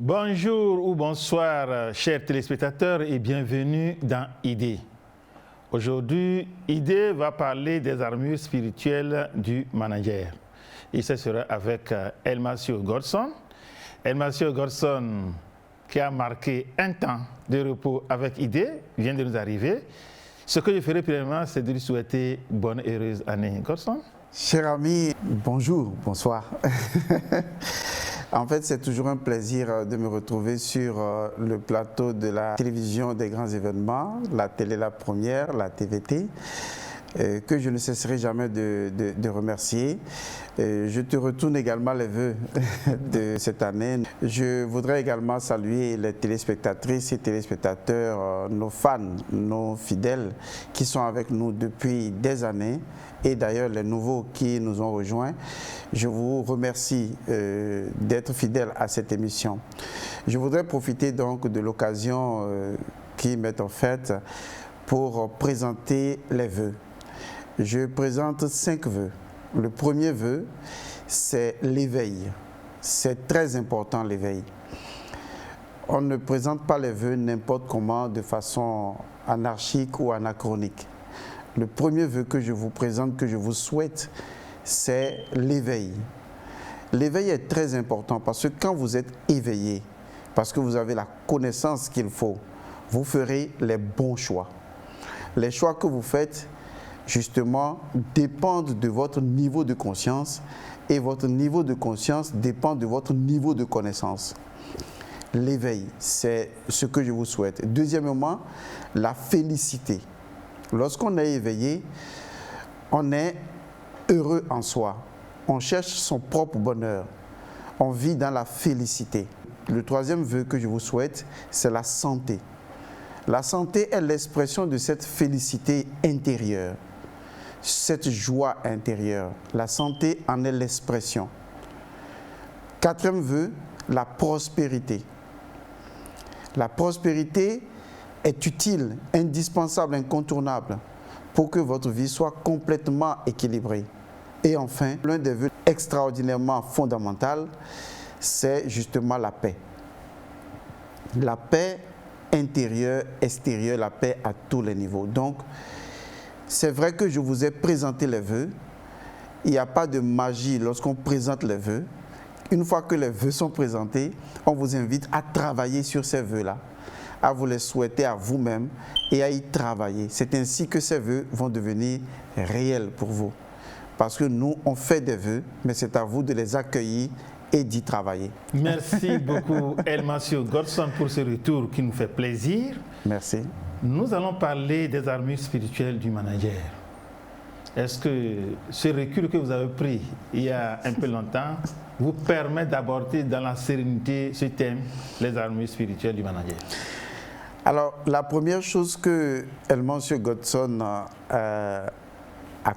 Bonjour ou bonsoir, chers téléspectateurs, et bienvenue dans Idée. Aujourd'hui, Idée va parler des armures spirituelles du manager. Et ce sera avec Elmasio Godson. Elmasio Godson, qui a marqué un temps de repos avec Idée, vient de nous arriver. Ce que je ferai premièrement, c'est de lui souhaiter bonne et heureuse année. Godson. Cher ami, bonjour, bonsoir. En fait, c'est toujours un plaisir de me retrouver sur le plateau de la télévision des grands événements, la télé La Première, la TVT, que je ne cesserai jamais de remercier. Je te retourne également les vœux de cette année. Je voudrais également saluer les téléspectatrices et téléspectateurs, nos fans, nos fidèles qui sont avec nous depuis des années et d'ailleurs les nouveaux qui nous ont rejoints. Je vous remercie d'être fidèles à cette émission. Je voudrais profiter donc de l'occasion qui m'est offerte pour présenter les vœux. Je présente 5 vœux. Le premier vœu, c'est l'éveil. C'est très important, l'éveil. On ne présente pas les vœux n'importe comment, de façon anarchique ou anachronique. Le premier vœu que je vous présente, que je vous souhaite, c'est l'éveil. L'éveil est très important parce que quand vous êtes éveillé, parce que vous avez la connaissance qu'il faut, vous ferez les bons choix. Les choix que vous faites, justement, dépendent de votre niveau de conscience et votre niveau de conscience dépend de votre niveau de connaissance. L'éveil, c'est ce que je vous souhaite. Deuxièmement, la félicité. Lorsqu'on est éveillé, on est heureux en soi. On cherche son propre bonheur. On vit dans la félicité. Le troisième vœu que je vous souhaite, c'est la santé. La santé est l'expression de cette félicité intérieure, cette joie intérieure. La santé en est l'expression. Quatrième vœu, la prospérité. La prospérité est utile, indispensable, incontournable pour que votre vie soit complètement équilibrée. Et enfin, l'un des vœux extraordinairement fondamental, c'est justement la paix. La paix intérieure, extérieure, la paix à tous les niveaux. Donc, c'est vrai que je vous ai présenté les vœux. Il n'y a pas de magie lorsqu'on présente les vœux. Une fois que les vœux sont présentés, on vous invite à travailler sur ces vœux-là, à vous les souhaiter à vous-même et à y travailler. C'est ainsi que ces vœux vont devenir réels pour vous. Parce que nous, on fait des vœux, mais c'est à vous de les accueillir et d'y travailler. Merci beaucoup, Elmasio Godson, pour ce retour qui nous fait plaisir. Merci. Nous allons parler des armures spirituelles du manager. Est-ce que ce recul que vous avez pris il y a un peu longtemps vous permet d'aborder dans la sérénité ce thème, les armures spirituelles du manager? Alors, la première chose que Elmasio Godson a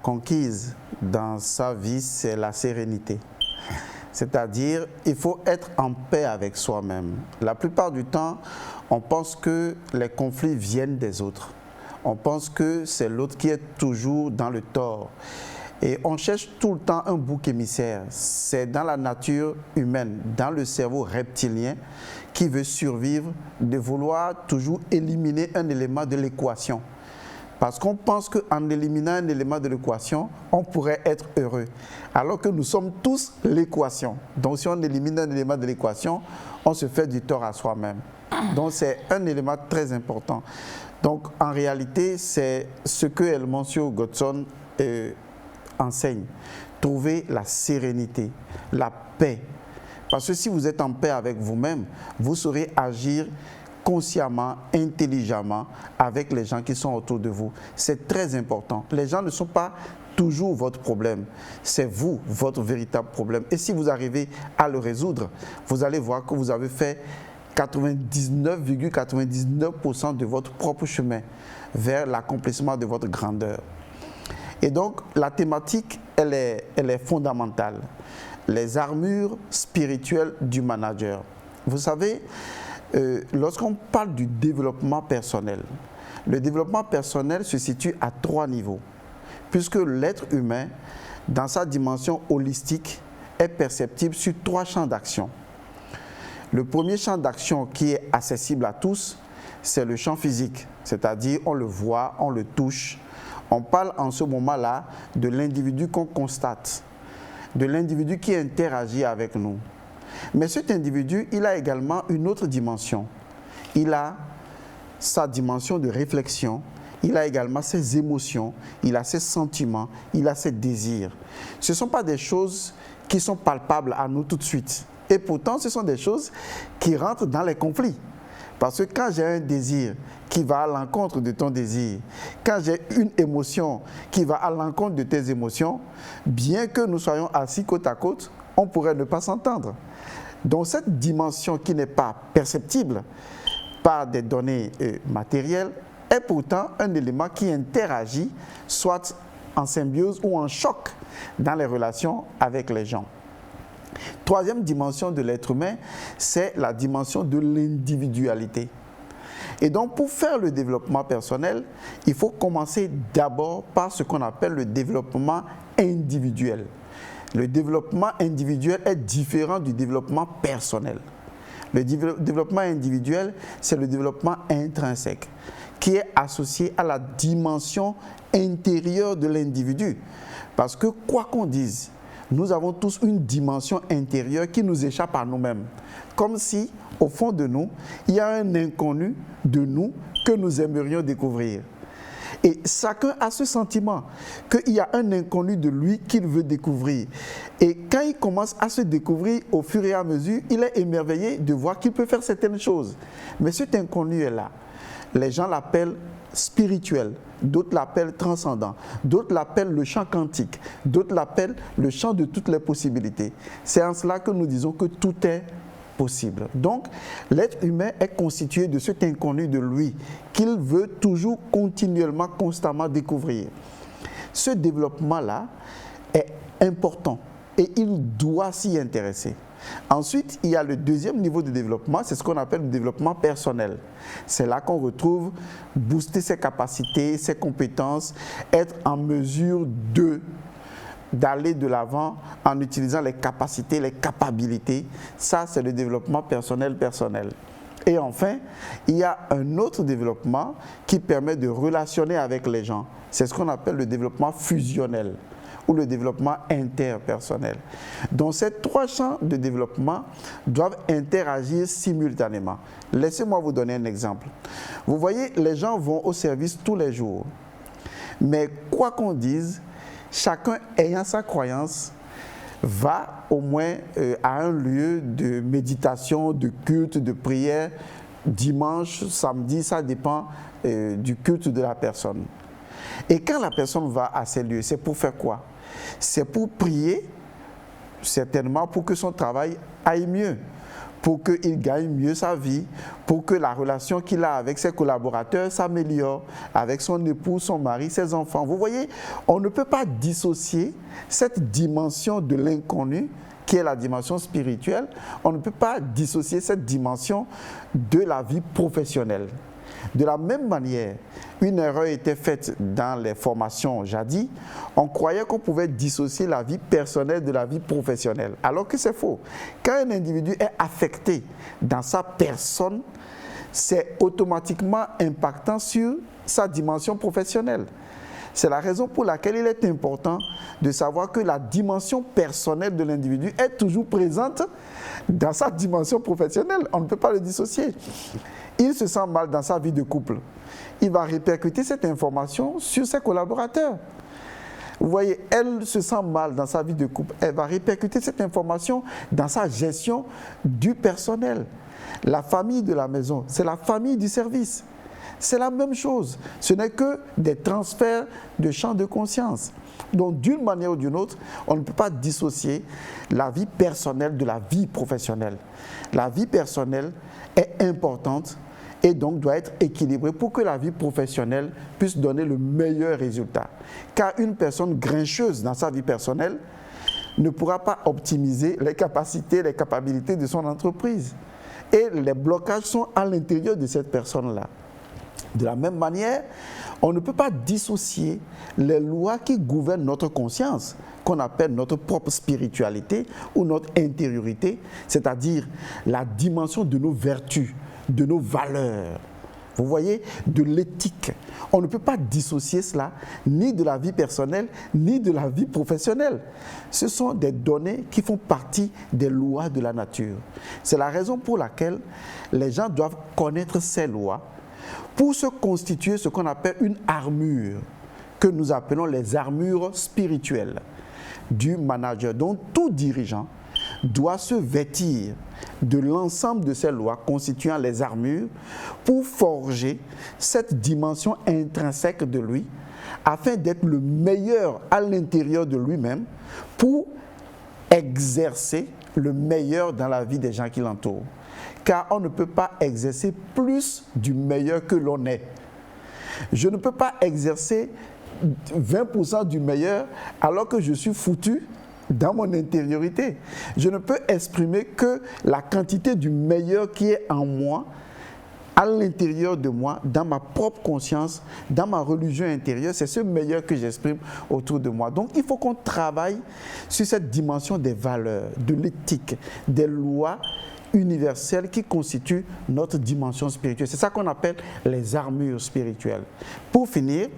conquise dans sa vie, c'est la sérénité. C'est-à-dire, il faut être en paix avec soi-même. La plupart du temps, on pense que les conflits viennent des autres. On pense que c'est l'autre qui est toujours dans le tort. Et on cherche tout le temps un bouc émissaire. C'est dans la nature humaine, dans le cerveau reptilien qui veut survivre, de vouloir toujours éliminer un élément de l'équation. Parce qu'on pense qu'en éliminant un élément de l'équation, on pourrait être heureux. Alors que nous sommes tous l'équation. Donc si on élimine un élément de l'équation, on se fait du tort à soi-même. Donc c'est un élément très important. Donc en réalité, c'est ce que Elmasio Godson enseigne. Trouver la sérénité, la paix. Parce que si vous êtes en paix avec vous-même, vous saurez agir consciemment, intelligemment avec les gens qui sont autour de vous. C'est très important. Les gens ne sont pas toujours votre problème. C'est vous, votre véritable problème. Et si vous arrivez à le résoudre, vous allez voir que vous avez fait 99,99% de votre propre chemin vers l'accomplissement de votre grandeur. Et donc, la thématique, elle est fondamentale. Les armures spirituelles du manager. Vous savez, lorsqu'on parle du développement personnel, le développement personnel se situe à 3 niveaux, puisque l'être humain, dans sa dimension holistique, est perceptible sur 3 champs d'action. Le premier champ d'action qui est accessible à tous, c'est le champ physique, c'est-à-dire on le voit, on le touche. On parle en ce moment-là de l'individu qu'on constate, de l'individu qui interagit avec nous. Mais cet individu, il a également une autre dimension. Il a sa dimension de réflexion, il a également ses émotions, il a ses sentiments, il a ses désirs. Ce ne sont pas des choses qui sont palpables à nous tout de suite. Et pourtant, ce sont des choses qui rentrent dans les conflits. Parce que quand j'ai un désir qui va à l'encontre de ton désir, quand j'ai une émotion qui va à l'encontre de tes émotions, bien que nous soyons assis côte à côte, on pourrait ne pas s'entendre. Donc cette dimension qui n'est pas perceptible par des données matérielles est pourtant un élément qui interagit, soit en symbiose ou en choc dans les relations avec les gens. Troisième dimension de l'être humain, c'est la dimension de l'individualité. Et donc, pour faire le développement personnel, il faut commencer d'abord par ce qu'on appelle le développement individuel. Le développement individuel est différent du développement personnel. Le développement individuel, c'est le développement intrinsèque, qui est associé à la dimension intérieure de l'individu. Parce que, quoi qu'on dise, nous avons tous une dimension intérieure qui nous échappe à nous-mêmes. Comme si, au fond de nous, il y a un inconnu de nous que nous aimerions découvrir. Et chacun a ce sentiment qu'il y a un inconnu de lui qu'il veut découvrir. Et quand il commence à se découvrir au fur et à mesure, il est émerveillé de voir qu'il peut faire certaines choses. Mais cet inconnu est là. Les gens l'appellent spirituel, d'autres l'appellent transcendant, d'autres l'appellent le champ quantique, d'autres l'appellent le champ de toutes les possibilités. C'est en cela que nous disons que tout est possible. Donc, l'être humain est constitué de cet inconnu de lui qu'il veut toujours continuellement, constamment découvrir. Ce développement-là est important et il doit s'y intéresser. Ensuite, il y a le deuxième niveau de développement, c'est ce qu'on appelle le développement personnel. C'est là qu'on retrouve booster ses capacités, ses compétences, être en mesure d'aller de l'avant en utilisant les capacités, les capacités. Ça, c'est le développement personnel. Et enfin, il y a un autre développement qui permet de relationner avec les gens. C'est ce qu'on appelle le développement fusionnel ou le développement interpersonnel. Donc ces trois champs de développement doivent interagir simultanément. Laissez-moi vous donner un exemple. Vous voyez, les gens vont au service tous les jours. Mais quoi qu'on dise, chacun ayant sa croyance va au moins à un lieu de méditation, de culte, de prière, dimanche, samedi, ça dépend du culte de la personne. Et quand la personne va à ces lieux, c'est pour faire quoi? C'est pour prier, certainement pour que son travail aille mieux, pour qu'il gagne mieux sa vie, pour que la relation qu'il a avec ses collaborateurs s'améliore, avec son époux, son mari, ses enfants. Vous voyez, on ne peut pas dissocier cette dimension de l'inconnu, qui est la dimension spirituelle, on ne peut pas dissocier cette dimension de la vie professionnelle. De la même manière, une erreur était faite dans les formations jadis. On croyait qu'on pouvait dissocier la vie personnelle de la vie professionnelle, alors que c'est faux. Quand un individu est affecté dans sa personne, c'est automatiquement impactant sur sa dimension professionnelle. C'est la raison pour laquelle il est important de savoir que la dimension personnelle de l'individu est toujours présente dans sa dimension professionnelle. On ne peut pas le dissocier. Il se sent mal dans sa vie de couple. Il va répercuter cette information sur ses collaborateurs. Vous voyez, elle se sent mal dans sa vie de couple. Elle va répercuter cette information dans sa gestion du personnel. La famille de la maison, c'est la famille du service. C'est la même chose. Ce n'est que des transferts de champ de conscience. Donc, d'une manière ou d'une autre, on ne peut pas dissocier la vie personnelle de la vie professionnelle. La vie personnelle est importante et donc doit être équilibrée pour que la vie professionnelle puisse donner le meilleur résultat. Car une personne grincheuse dans sa vie personnelle ne pourra pas optimiser les capacités, les capacités de son entreprise. Et les blocages sont à l'intérieur de cette personne-là. De la même manière, on ne peut pas dissocier les lois qui gouvernent notre conscience, qu'on appelle notre propre spiritualité ou notre intériorité, c'est-à-dire la dimension de nos vertus, de nos valeurs. Vous voyez, de l'éthique. On ne peut pas dissocier cela ni de la vie personnelle, ni de la vie professionnelle. Ce sont des données qui font partie des lois de la nature. C'est la raison pour laquelle les gens doivent connaître ces lois pour se constituer ce qu'on appelle une armure, que nous appelons les armures spirituelles du manager. Donc tout dirigeant doit se vêtir de l'ensemble de ces lois constituant les armures pour forger cette dimension intrinsèque de lui afin d'être le meilleur à l'intérieur de lui-même pour exercer le meilleur dans la vie des gens qui l'entourent. Car on ne peut pas exercer plus du meilleur que l'on est. Je ne peux pas exercer 20% du meilleur alors que je suis foutu dans mon intériorité. Je ne peux exprimer que la quantité du meilleur qui est en moi, à l'intérieur de moi, dans ma propre conscience, dans ma religion intérieure. C'est ce meilleur que j'exprime autour de moi. Donc il faut qu'on travaille sur cette dimension des valeurs, de l'éthique, des lois universelles qui constituent notre dimension spirituelle. C'est ça qu'on appelle les armures spirituelles. Pour finir,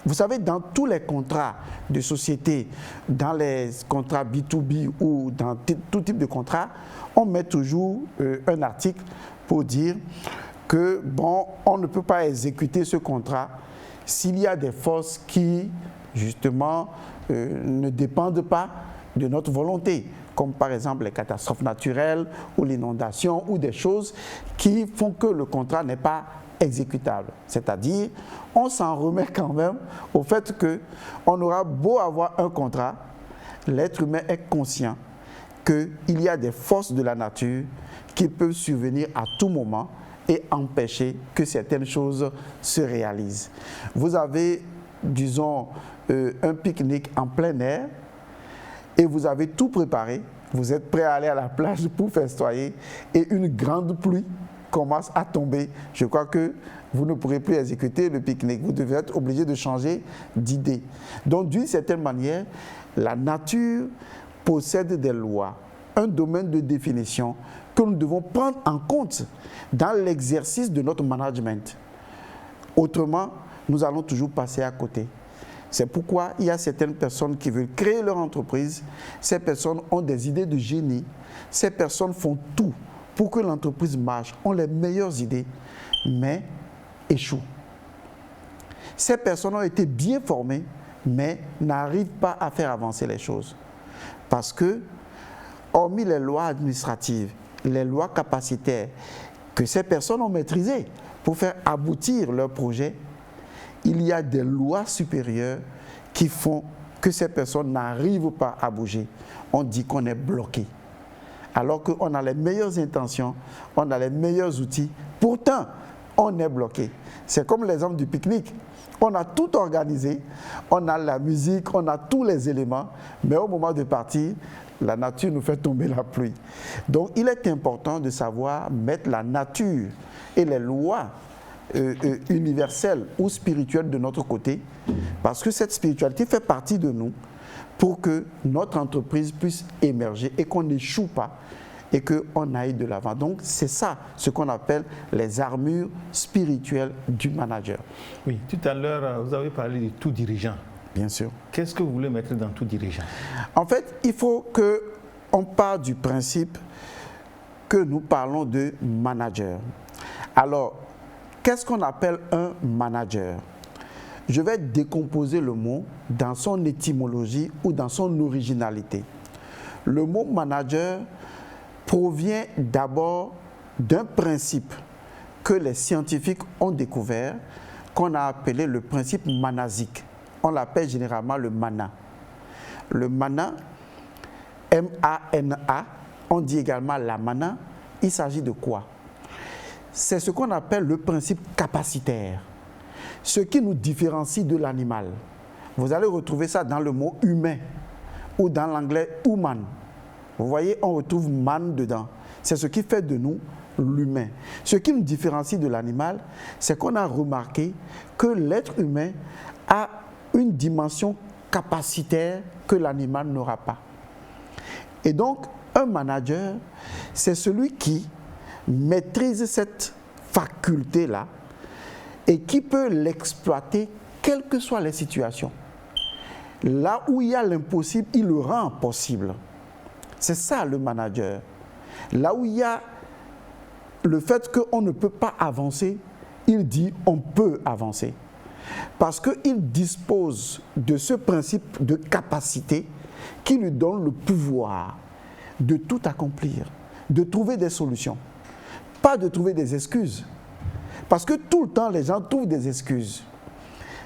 vous savez, dans tous les contrats de société, dans les contrats B2B ou dans tout type de contrat, on met toujours un article pour dire que, bon, on ne peut pas exécuter ce contrat s'il y a des forces qui, justement, ne dépendent pas de notre volonté, comme par exemple les catastrophes naturelles ou l'inondation ou des choses qui font que le contrat n'est pas exécutable. C'est-à-dire, on s'en remet quand même au fait qu'on aura beau avoir un contrat, l'être humain est conscient qu'il y a des forces de la nature qui peuvent survenir à tout moment et empêcher que certaines choses se réalisent. Vous avez, disons, un pique-nique en plein air et vous avez tout préparé, vous êtes prêt à aller à la plage pour festoyer et une grande pluie commence à tomber. Je crois que vous ne pourrez plus exécuter le pique-nique. Vous devez être obligé de changer d'idée. Donc, d'une certaine manière, la nature possède des lois, un domaine de définition que nous devons prendre en compte dans l'exercice de notre management. Autrement, nous allons toujours passer à côté. C'est pourquoi il y a certaines personnes qui veulent créer leur entreprise. Ces personnes ont des idées de génie. Ces personnes font tout pour que l'entreprise marche, ont les meilleures idées, mais échouent. Ces personnes ont été bien formées, mais n'arrivent pas à faire avancer les choses. Parce que, hormis les lois administratives, les lois capacitaires que ces personnes ont maîtrisées pour faire aboutir leur projet, il y a des lois supérieures qui font que ces personnes n'arrivent pas à bouger. On dit qu'on est bloqué. Alors qu'on a les meilleures intentions, on a les meilleurs outils, pourtant on est bloqué. C'est comme l'exemple du pique-nique. On a tout organisé, on a la musique, on a tous les éléments, mais au moment de partir, la nature nous fait tomber la pluie. Donc il est important de savoir mettre la nature et les lois universelles ou spirituelles de notre côté, parce que cette spiritualité fait partie de nous, pour que notre entreprise puisse émerger et qu'on n'échoue pas et qu'on aille de l'avant. Donc c'est ça ce qu'on appelle les armures spirituelles du manager. Oui, tout à l'heure, vous avez parlé de tout dirigeant. Bien sûr. Qu'est-ce que vous voulez mettre dans tout dirigeant? En fait, il faut qu'on parte du principe que nous parlons de manager. Alors, qu'est-ce qu'on appelle un manager? Je vais décomposer le mot dans son étymologie ou dans son originalité. Le mot manager provient d'abord d'un principe que les scientifiques ont découvert, qu'on a appelé le principe manasique. On l'appelle généralement le mana. Le mana, M-A-N-A, on dit également la mana, il s'agit de quoi? C'est ce qu'on appelle le principe capacitaire. Ce qui nous différencie de l'animal. Vous allez retrouver ça dans le mot humain ou dans l'anglais human. Vous voyez, on retrouve man dedans. C'est ce qui fait de nous l'humain. Ce qui nous différencie de l'animal, c'est qu'on a remarqué que l'être humain a une dimension capacitaire que l'animal n'aura pas. Et donc, un manager, c'est celui qui maîtrise cette faculté-là et qui peut l'exploiter quelles que soient les situations. Là où il y a l'impossible, il le rend possible. C'est ça le manager. Là où il y a le fait qu'on ne peut pas avancer, il dit on peut avancer. Parce qu'il dispose de ce principe de capacité qui lui donne le pouvoir de tout accomplir, de trouver des solutions, pas de trouver des excuses. Parce que tout le temps, les gens trouvent des excuses.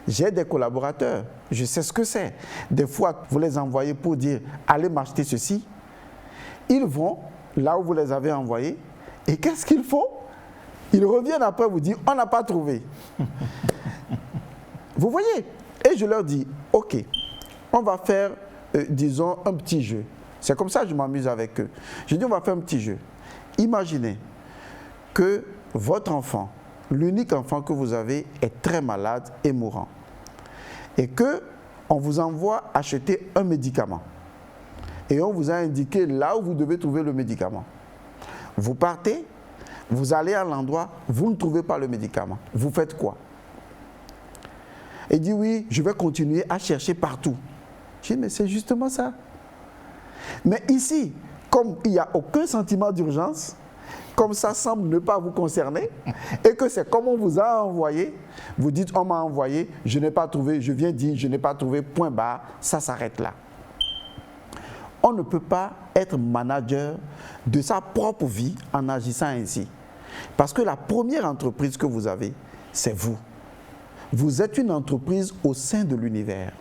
J'ai des collaborateurs, je sais ce que c'est. Des fois, vous les envoyez pour dire « allez m'acheter ceci ». Ils vont là où vous les avez envoyés et qu'est-ce qu'ils font? Ils reviennent après vous dire « on n'a pas trouvé ». Vous voyez? Et je leur dis « ok, on va faire, disons, un petit jeu ». C'est comme ça que je m'amuse avec eux. Je dis « on va faire un petit jeu ». Imaginez que votre enfant, l'unique enfant que vous avez, est très malade et mourant. Et qu'on vous envoie acheter un médicament. Et on vous a indiqué là où vous devez trouver le médicament. Vous partez, vous allez à l'endroit, vous ne trouvez pas le médicament. Vous faites quoi? Il dit oui, je vais continuer à chercher partout. Je dis mais c'est justement ça. Mais ici, comme il n'y a aucun sentiment d'urgence, comme ça semble ne pas vous concerner, et que c'est comme on vous a envoyé, vous dites on m'a envoyé, je n'ai pas trouvé, je viens dire je n'ai pas trouvé, point barre, ça s'arrête là. On ne peut pas être manager de sa propre vie en agissant ainsi. Parce que la première entreprise que vous avez, c'est vous. Vous êtes une entreprise au sein de l'univers.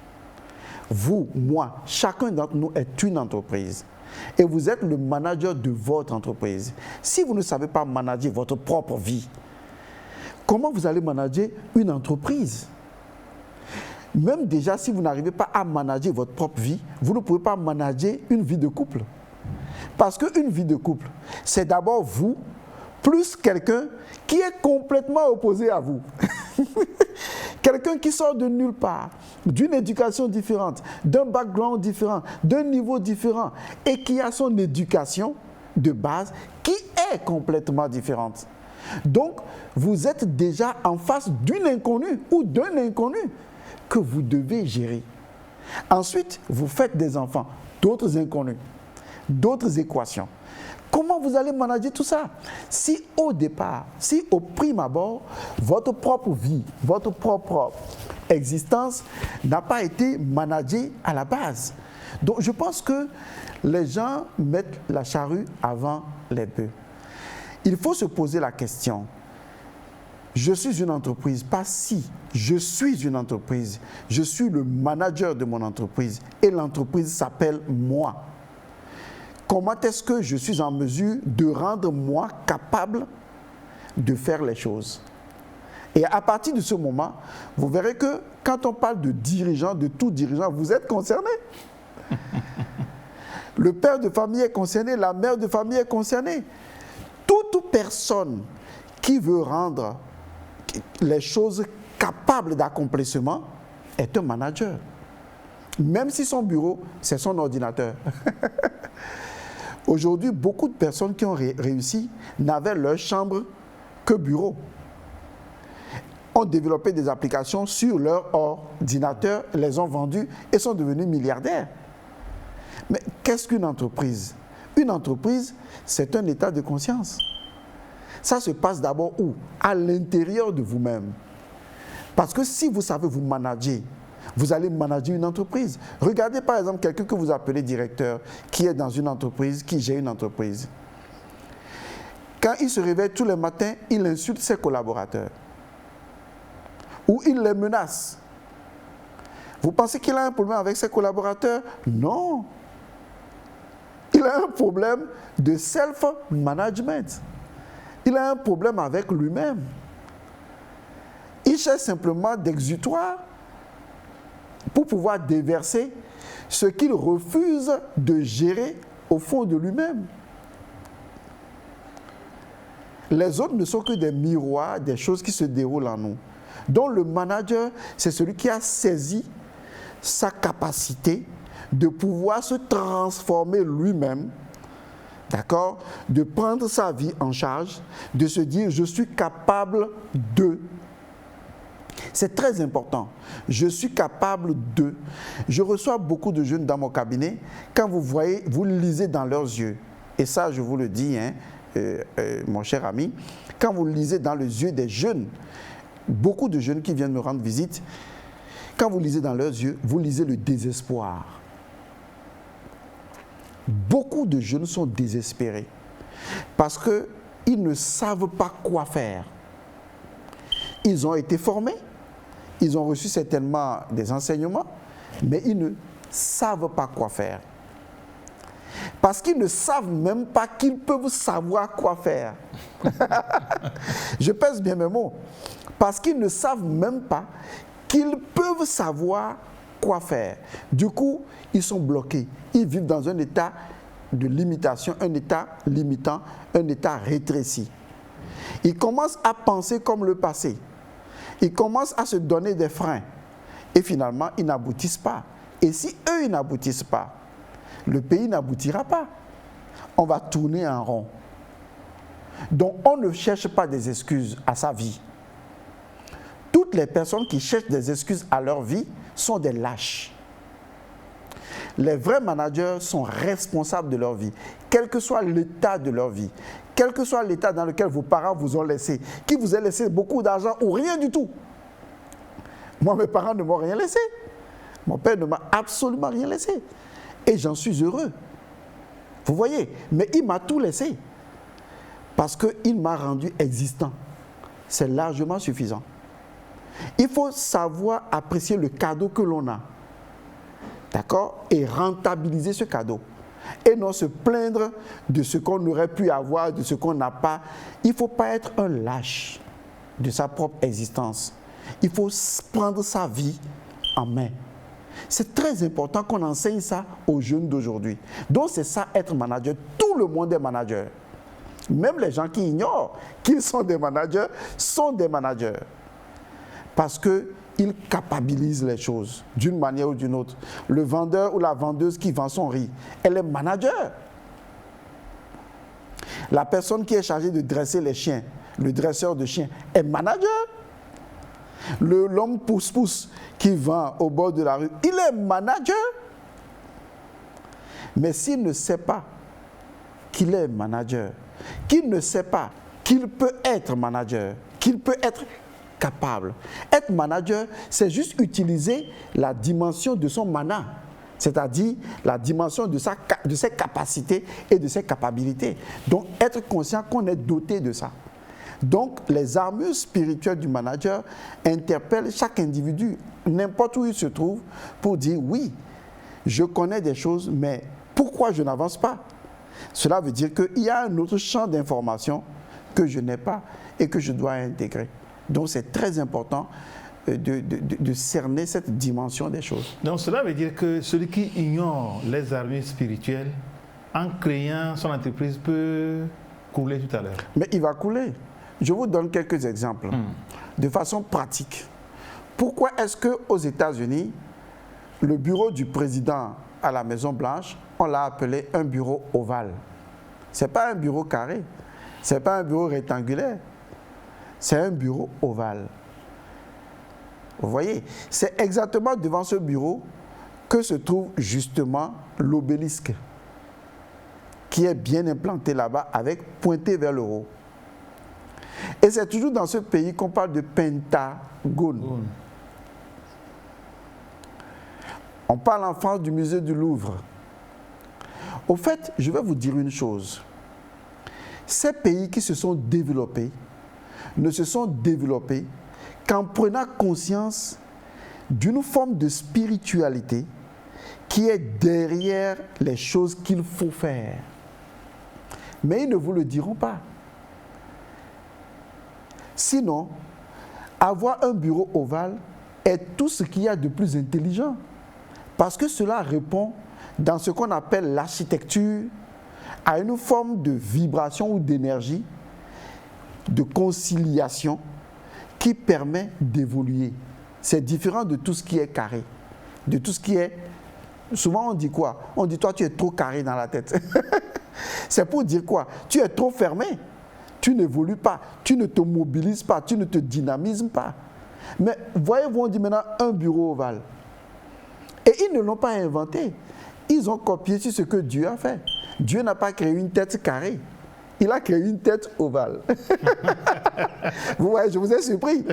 Vous, moi, chacun d'entre nous est une entreprise. Et vous êtes le manager de votre entreprise. Si vous ne savez pas manager votre propre vie, comment vous allez manager une entreprise? Même déjà, si vous n'arrivez pas à manager votre propre vie, vous ne pouvez pas manager une vie de couple. Parce qu'une vie de couple, c'est d'abord vous, plus quelqu'un qui est complètement opposé à vous. Quelqu'un qui sort de nulle part, d'une éducation différente, d'un background différent, d'un niveau différent, et qui a son éducation de base qui est complètement différente. Donc, vous êtes déjà en face d'une inconnue ou d'un inconnu que vous devez gérer. Ensuite, vous faites des enfants, d'autres inconnus, d'autres équations. Comment vous allez manager tout ça? Si au départ, si au prime abord, votre propre vie, votre propre existence n'a pas été managée à la base. Donc je pense que les gens mettent la charrue avant les bœufs. Il faut se poser la question. Je suis une entreprise, pas si. Je suis une entreprise. Je suis le manager de mon entreprise et l'entreprise s'appelle moi. Comment est-ce que je suis en mesure de rendre moi capable de faire les choses? Et à partir de ce moment, vous verrez que quand on parle de dirigeant, de tout dirigeant, vous êtes concerné. Le père de famille est concerné, la mère de famille est concernée. Toute personne qui veut rendre les choses capables d'accomplissement est un manager. Même si son bureau, c'est son ordinateur. Aujourd'hui, beaucoup de personnes qui ont réussi n'avaient leur chambre que bureau. Ont développé des applications sur leur ordinateur, les ont vendues et sont devenus milliardaires. Mais qu'est-ce qu'une entreprise? Une entreprise, c'est un état de conscience. Ça se passe d'abord où? À l'intérieur de vous-même. Parce que si vous savez vous manager, vous allez manager une entreprise. Regardez par exemple quelqu'un que vous appelez directeur, qui est dans une entreprise, qui gère une entreprise. Quand il se réveille tous les matins, il insulte ses collaborateurs. Ou il les menace. Vous pensez qu'il a un problème avec ses collaborateurs? Non. Il a un problème de self-management. Il a un problème avec lui-même. Il cherche simplement d'exutoire pour pouvoir déverser ce qu'il refuse de gérer au fond de lui-même. Les autres ne sont que des miroirs, des choses qui se déroulent en nous. Donc le manager, c'est celui qui a saisi sa capacité de pouvoir se transformer lui-même, d'accord, de prendre sa vie en charge, de se dire je suis capable de. C'est très important. Je suis capable de. Je reçois beaucoup de jeunes dans mon cabinet. Quand vous voyez, vous lisez dans leurs yeux, et ça je vous le dis, mon cher ami, quand vous lisez dans les yeux des jeunes, beaucoup de jeunes qui viennent me rendre visite, quand vous lisez dans leurs yeux, vous lisez le désespoir. Beaucoup de jeunes sont désespérés parce qu'ils ne savent pas quoi faire. Ils ont été formés, ils ont reçu certainement des enseignements, mais ils ne savent pas quoi faire. Parce qu'ils ne savent même pas qu'ils peuvent savoir quoi faire. Je pèse bien mes mots. Parce qu'ils ne savent même pas qu'ils peuvent savoir quoi faire. Du coup, ils sont bloqués. Ils vivent dans un état de limitation, un état limitant, un état rétréci. Ils commencent à penser comme le passé. Ils commencent à se donner des freins. Et finalement, ils n'aboutissent pas. Et si eux, ils n'aboutissent pas, le pays n'aboutira pas. On va tourner en rond. Donc, on ne cherche pas des excuses à sa vie. Toutes les personnes qui cherchent des excuses à leur vie sont des lâches. Les vrais managers sont responsables de leur vie, quel que soit l'état de leur vie, quel que soit l'état dans lequel vos parents vous ont laissé, qui vous a laissé beaucoup d'argent ou rien du tout. Moi, mes parents ne m'ont rien laissé. Mon père ne m'a absolument rien laissé. Et j'en suis heureux. Vous voyez, mais il m'a tout laissé. Parce qu'il m'a rendu existant. C'est largement suffisant. Il faut savoir apprécier le cadeau que l'on a. D'accord? Et rentabiliser ce cadeau. Et non se plaindre de ce qu'on aurait pu avoir, de ce qu'on n'a pas. Il ne faut pas être un lâche de sa propre existence. Il faut prendre sa vie en main. C'est très important qu'on enseigne ça aux jeunes d'aujourd'hui. Donc c'est ça être manager. Tout le monde est manager. Même les gens qui ignorent qu'ils sont des managers sont des managers. Parce qu'ils capabilisent les choses d'une manière ou d'une autre. Le vendeur ou la vendeuse qui vend son riz, elle est manager. La personne qui est chargée de dresser les chiens, le dresseur de chiens, est manager. L'homme pousse-pousse qui vend au bord de la rue, il est manager. Mais s'il ne sait pas qu'il est manager, qu'il ne sait pas qu'il peut être manager, qu'il peut être capable. Être manager, c'est juste utiliser la dimension de son mana, c'est-à-dire la dimension de ses capacités et de ses capacités. Donc, être conscient qu'on est doté de ça. Donc, les armures spirituelles du manager interpellent chaque individu, n'importe où il se trouve, pour dire oui, je connais des choses, mais pourquoi je n'avance pas? Cela veut dire qu'il y a un autre champ d'information que je n'ai pas et que je dois intégrer. Donc, c'est très important de cerner cette dimension des choses. Donc, cela veut dire que celui qui ignore les armures spirituelles, en créant son entreprise, peut couler tout à l'heure. Mais il va couler. Je vous donne quelques exemples de façon pratique. Pourquoi est-ce qu'aux États-Unis, le bureau du président à la Maison-Blanche, on l'a appelé un bureau ovale? Ce n'est pas un bureau carré, ce n'est pas un bureau rectangulaire, c'est un bureau ovale. Vous voyez, c'est exactement devant ce bureau que se trouve justement l'obélisque, qui est bien implanté là-bas avec pointé vers le haut. Et c'est toujours dans ce pays qu'on parle de Pentagone. On parle en France du musée du Louvre. Au fait, je vais vous dire une chose. Ces pays qui se sont développés ne se sont développés qu'en prenant conscience d'une forme de spiritualité qui est derrière les choses qu'il faut faire. Mais ils ne vous le diront pas. Sinon, avoir un bureau ovale est tout ce qu'il y a de plus intelligent. Parce que cela répond, dans ce qu'on appelle l'architecture, à une forme de vibration ou d'énergie, de conciliation, qui permet d'évoluer. C'est différent de tout ce qui est carré. de tout ce qui est... Souvent on dit quoi? On dit toi tu es trop carré dans la tête. C'est pour dire quoi? Tu es trop fermé. Tu n'évolues pas, tu ne te mobilises pas, tu ne te dynamises pas. Mais voyez-vous, on dit maintenant un bureau ovale. Et ils ne l'ont pas inventé. Ils ont copié sur ce que Dieu a fait. Dieu n'a pas créé une tête carrée. Il a créé une tête ovale. Vous voyez, je vous ai surpris.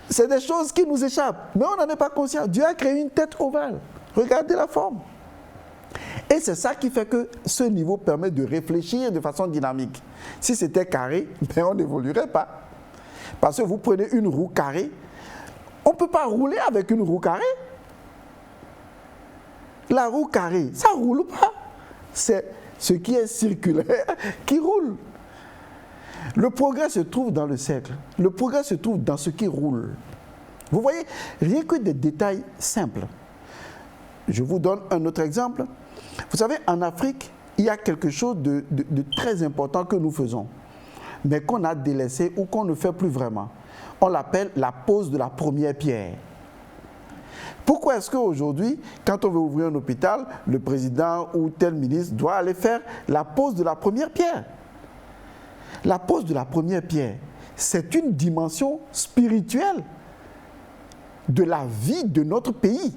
C'est des choses qui nous échappent, mais on n'en est pas conscient. Dieu a créé une tête ovale. Regardez la forme. Et c'est ça qui fait que ce niveau permet de réfléchir de façon dynamique. Si c'était carré, ben on n'évoluerait pas. Parce que vous prenez une roue carrée, on ne peut pas rouler avec une roue carrée. La roue carrée, ça ne roule pas. C'est ce qui est circulaire qui roule. Le progrès se trouve dans le cercle. Le progrès se trouve dans ce qui roule. Vous voyez, rien que des détails simples. Je vous donne un autre exemple. Vous savez, en Afrique, il y a quelque chose de très important que nous faisons, mais qu'on a délaissé ou qu'on ne fait plus vraiment. On l'appelle la pose de la première pierre. Pourquoi est-ce qu'aujourd'hui, quand on veut ouvrir un hôpital, le président ou tel ministre doit aller faire la pose de la première pierre? La pose de la première pierre, c'est une dimension spirituelle de la vie de notre pays.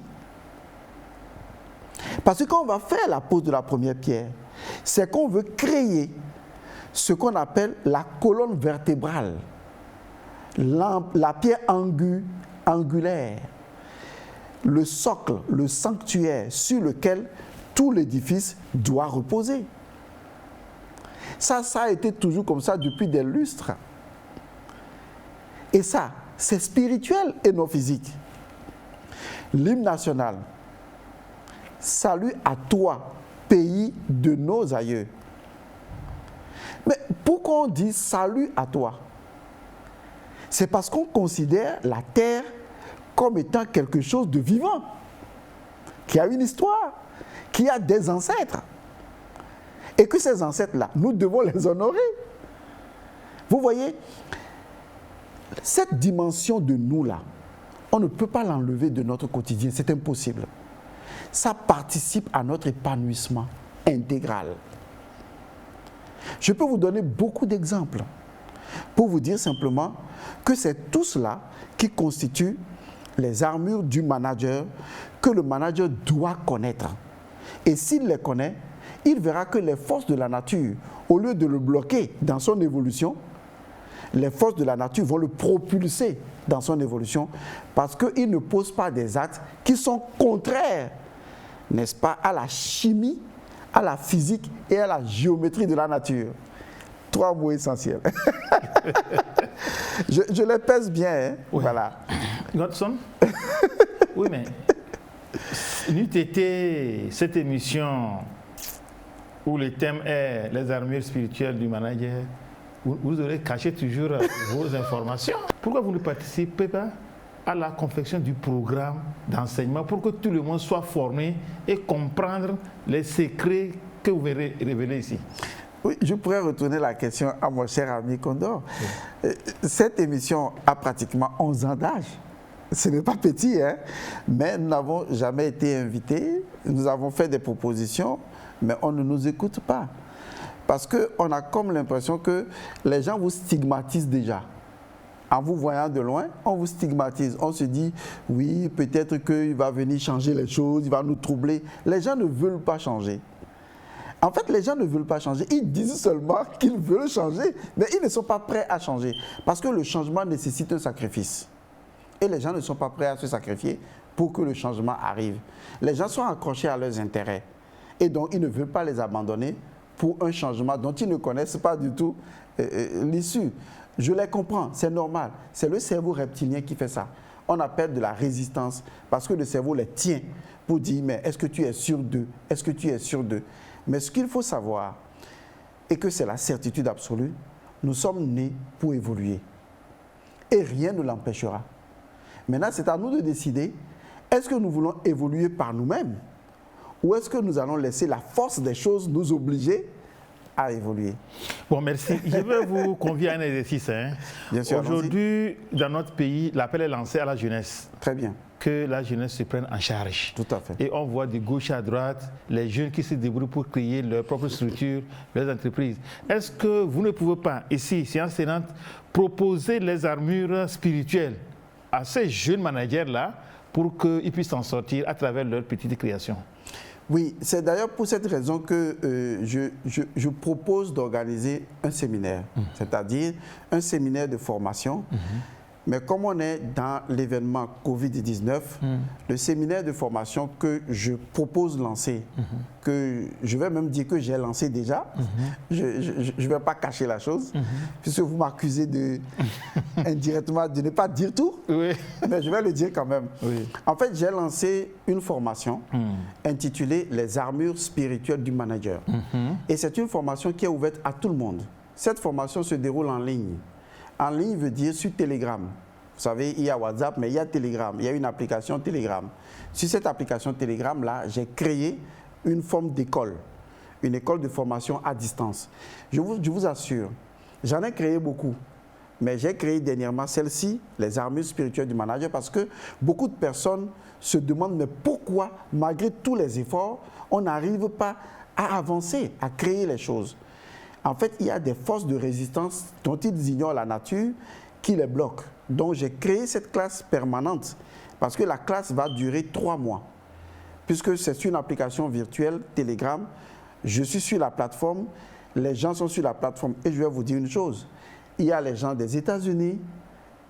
Parce que quand on va faire la pose de la première pierre, c'est qu'on veut créer ce qu'on appelle la colonne vertébrale, la pierre angulaire, le socle, le sanctuaire sur lequel tout l'édifice doit reposer. Ça a été toujours comme ça depuis des lustres. Et ça, c'est spirituel et non physique. L'hymne national, salut à toi, pays de nos aïeux. Mais pourquoi on dit salut à toi? C'est parce qu'on considère la terre comme étant quelque chose de vivant, qui a une histoire, qui a des ancêtres. Et que ces ancêtres-là, nous devons les honorer. Vous voyez, cette dimension de nous-là, on ne peut pas l'enlever de notre quotidien, c'est impossible. Ça participe à notre épanouissement intégral. Je peux vous donner beaucoup d'exemples pour vous dire simplement que c'est tout cela qui constitue les armures du manager que le manager doit connaître. Et s'il les connaît, il verra que les forces de la nature, au lieu de le bloquer dans son évolution, les forces de la nature vont le propulser dans son évolution parce qu'il ne pose pas des actes qui sont contraires, n'est-ce pas, à la chimie, à la physique et à la géométrie de la nature. 3 mots essentiels. je les pèse bien, hein? Oui. Voilà. Godson? Oui, mais n'eût été cette émission où le thème est les armures spirituelles du manager, vous aurez caché toujours vos informations. Pourquoi vous ne participez pas à la confection du programme d'enseignement pour que tout le monde soit formé et comprendre les secrets que vous verrez révéler ici? Oui, je pourrais retourner la question à mon cher ami Condor. Oui. Cette émission a pratiquement 11 ans d'âge. Ce n'est pas petit, hein? Mais nous n'avons jamais été invités. Nous avons fait des propositions, mais on ne nous écoute pas. Parce qu'on a comme l'impression que les gens vous stigmatisent déjà. En vous voyant de loin, on vous stigmatise. On se dit, oui, peut-être qu'il va venir changer les choses, il va nous troubler. Les gens ne veulent pas changer. En fait, les gens ne veulent pas changer. Ils disent seulement qu'ils veulent changer, mais ils ne sont pas prêts à changer. Parce que le changement nécessite un sacrifice. Et les gens ne sont pas prêts à se sacrifier pour que le changement arrive. Les gens sont accrochés à leurs intérêts. Et donc, ils ne veulent pas les abandonner pour un changement dont ils ne connaissent pas du tout l'issue. Je les comprends, c'est normal. C'est le cerveau reptilien qui fait ça. On appelle de la résistance parce que le cerveau les tient pour dire, mais est-ce que tu es sûr d'eux? Est-ce que tu es sûr d'eux? Mais ce qu'il faut savoir, et que c'est la certitude absolue, nous sommes nés pour évoluer. Et rien ne l'empêchera. Maintenant, c'est à nous de décider, est-ce que nous voulons évoluer par nous-mêmes ou est-ce que nous allons laisser la force des choses nous obliger à évoluer? Bon, merci. Je vais vous convier à un exercice. Hein. Bien sûr. Aujourd'hui, dans notre pays, l'appel est lancé à la jeunesse. Très bien. que la jeunesse se prenne en charge. Tout à fait. Et on voit de gauche à droite les jeunes qui se débrouillent pour créer leur propre structure, leurs entreprises. Est-ce que vous ne pouvez pas, ici, Sciences Tenantes, proposer les armures spirituelles à ces jeunes managers-là pour qu'ils puissent s'en sortir à travers leur petite création? Oui, c'est d'ailleurs pour cette raison que je propose d'organiser un séminaire, c'est-à-dire un séminaire de formation. Mais comme on est dans l'événement Covid-19, le séminaire de formation que je propose lancer, que je vais même dire que j'ai lancé déjà, je ne vais pas cacher la chose, puisque vous m'accusez indirectement de ne pas dire tout, mais je vais le dire quand même. Oui. En fait, j'ai lancé une formation intitulée « Les armures spirituelles du manager ». Et c'est une formation qui est ouverte à tout le monde. Cette formation se déroule en ligne. En ligne veut dire sur Telegram. Vous savez, il y a WhatsApp, mais il y a Telegram. Il y a une application Telegram. Sur cette application Telegram-là, j'ai créé une forme d'école, une école de formation à distance. Je vous assure, j'en ai créé beaucoup. Mais j'ai créé dernièrement celle-ci, les armures spirituelles du manager, parce que beaucoup de personnes se demandent mais pourquoi, malgré tous les efforts, on n'arrive pas à avancer, à créer les choses. En fait, il y a des forces de résistance dont ils ignorent la nature qui les bloquent. Donc, j'ai créé cette classe permanente parce que la classe va durer 3 mois. Puisque c'est une application virtuelle, Telegram, je suis sur la plateforme, les gens sont sur la plateforme. Et je vais vous dire une chose, il y a les gens des États-Unis,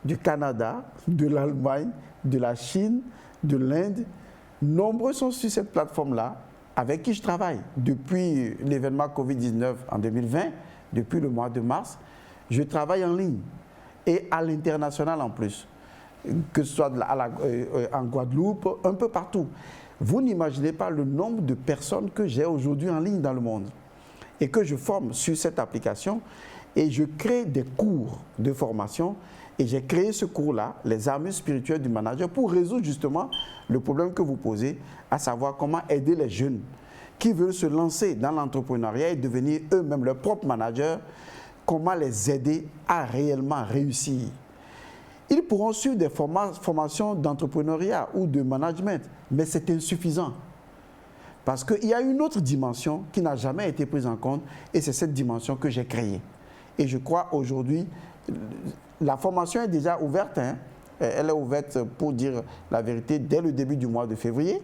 du Canada, de l'Allemagne, de la Chine, de l'Inde. Nombreux sont sur cette plateforme-là, avec qui je travaille. Depuis l'événement Covid-19 en 2020, depuis le mois de mars, je travaille en ligne et à l'international en plus, que ce soit en Guadeloupe, un peu partout. Vous n'imaginez pas le nombre de personnes que j'ai aujourd'hui en ligne dans le monde et que je forme sur cette application et je crée des cours de formation. Et j'ai créé ce cours-là, les armures spirituelles du manager, pour résoudre justement le problème que vous posez, à savoir comment aider les jeunes qui veulent se lancer dans l'entrepreneuriat et devenir eux-mêmes leurs propres managers, comment les aider à réellement réussir. Ils pourront suivre des formations d'entrepreneuriat ou de management, mais c'est insuffisant. Parce qu'il y a une autre dimension qui n'a jamais été prise en compte, et c'est cette dimension que j'ai créée. Et je crois aujourd'hui, la formation est déjà ouverte, hein. Elle est ouverte, pour dire la vérité, dès le début du mois de février.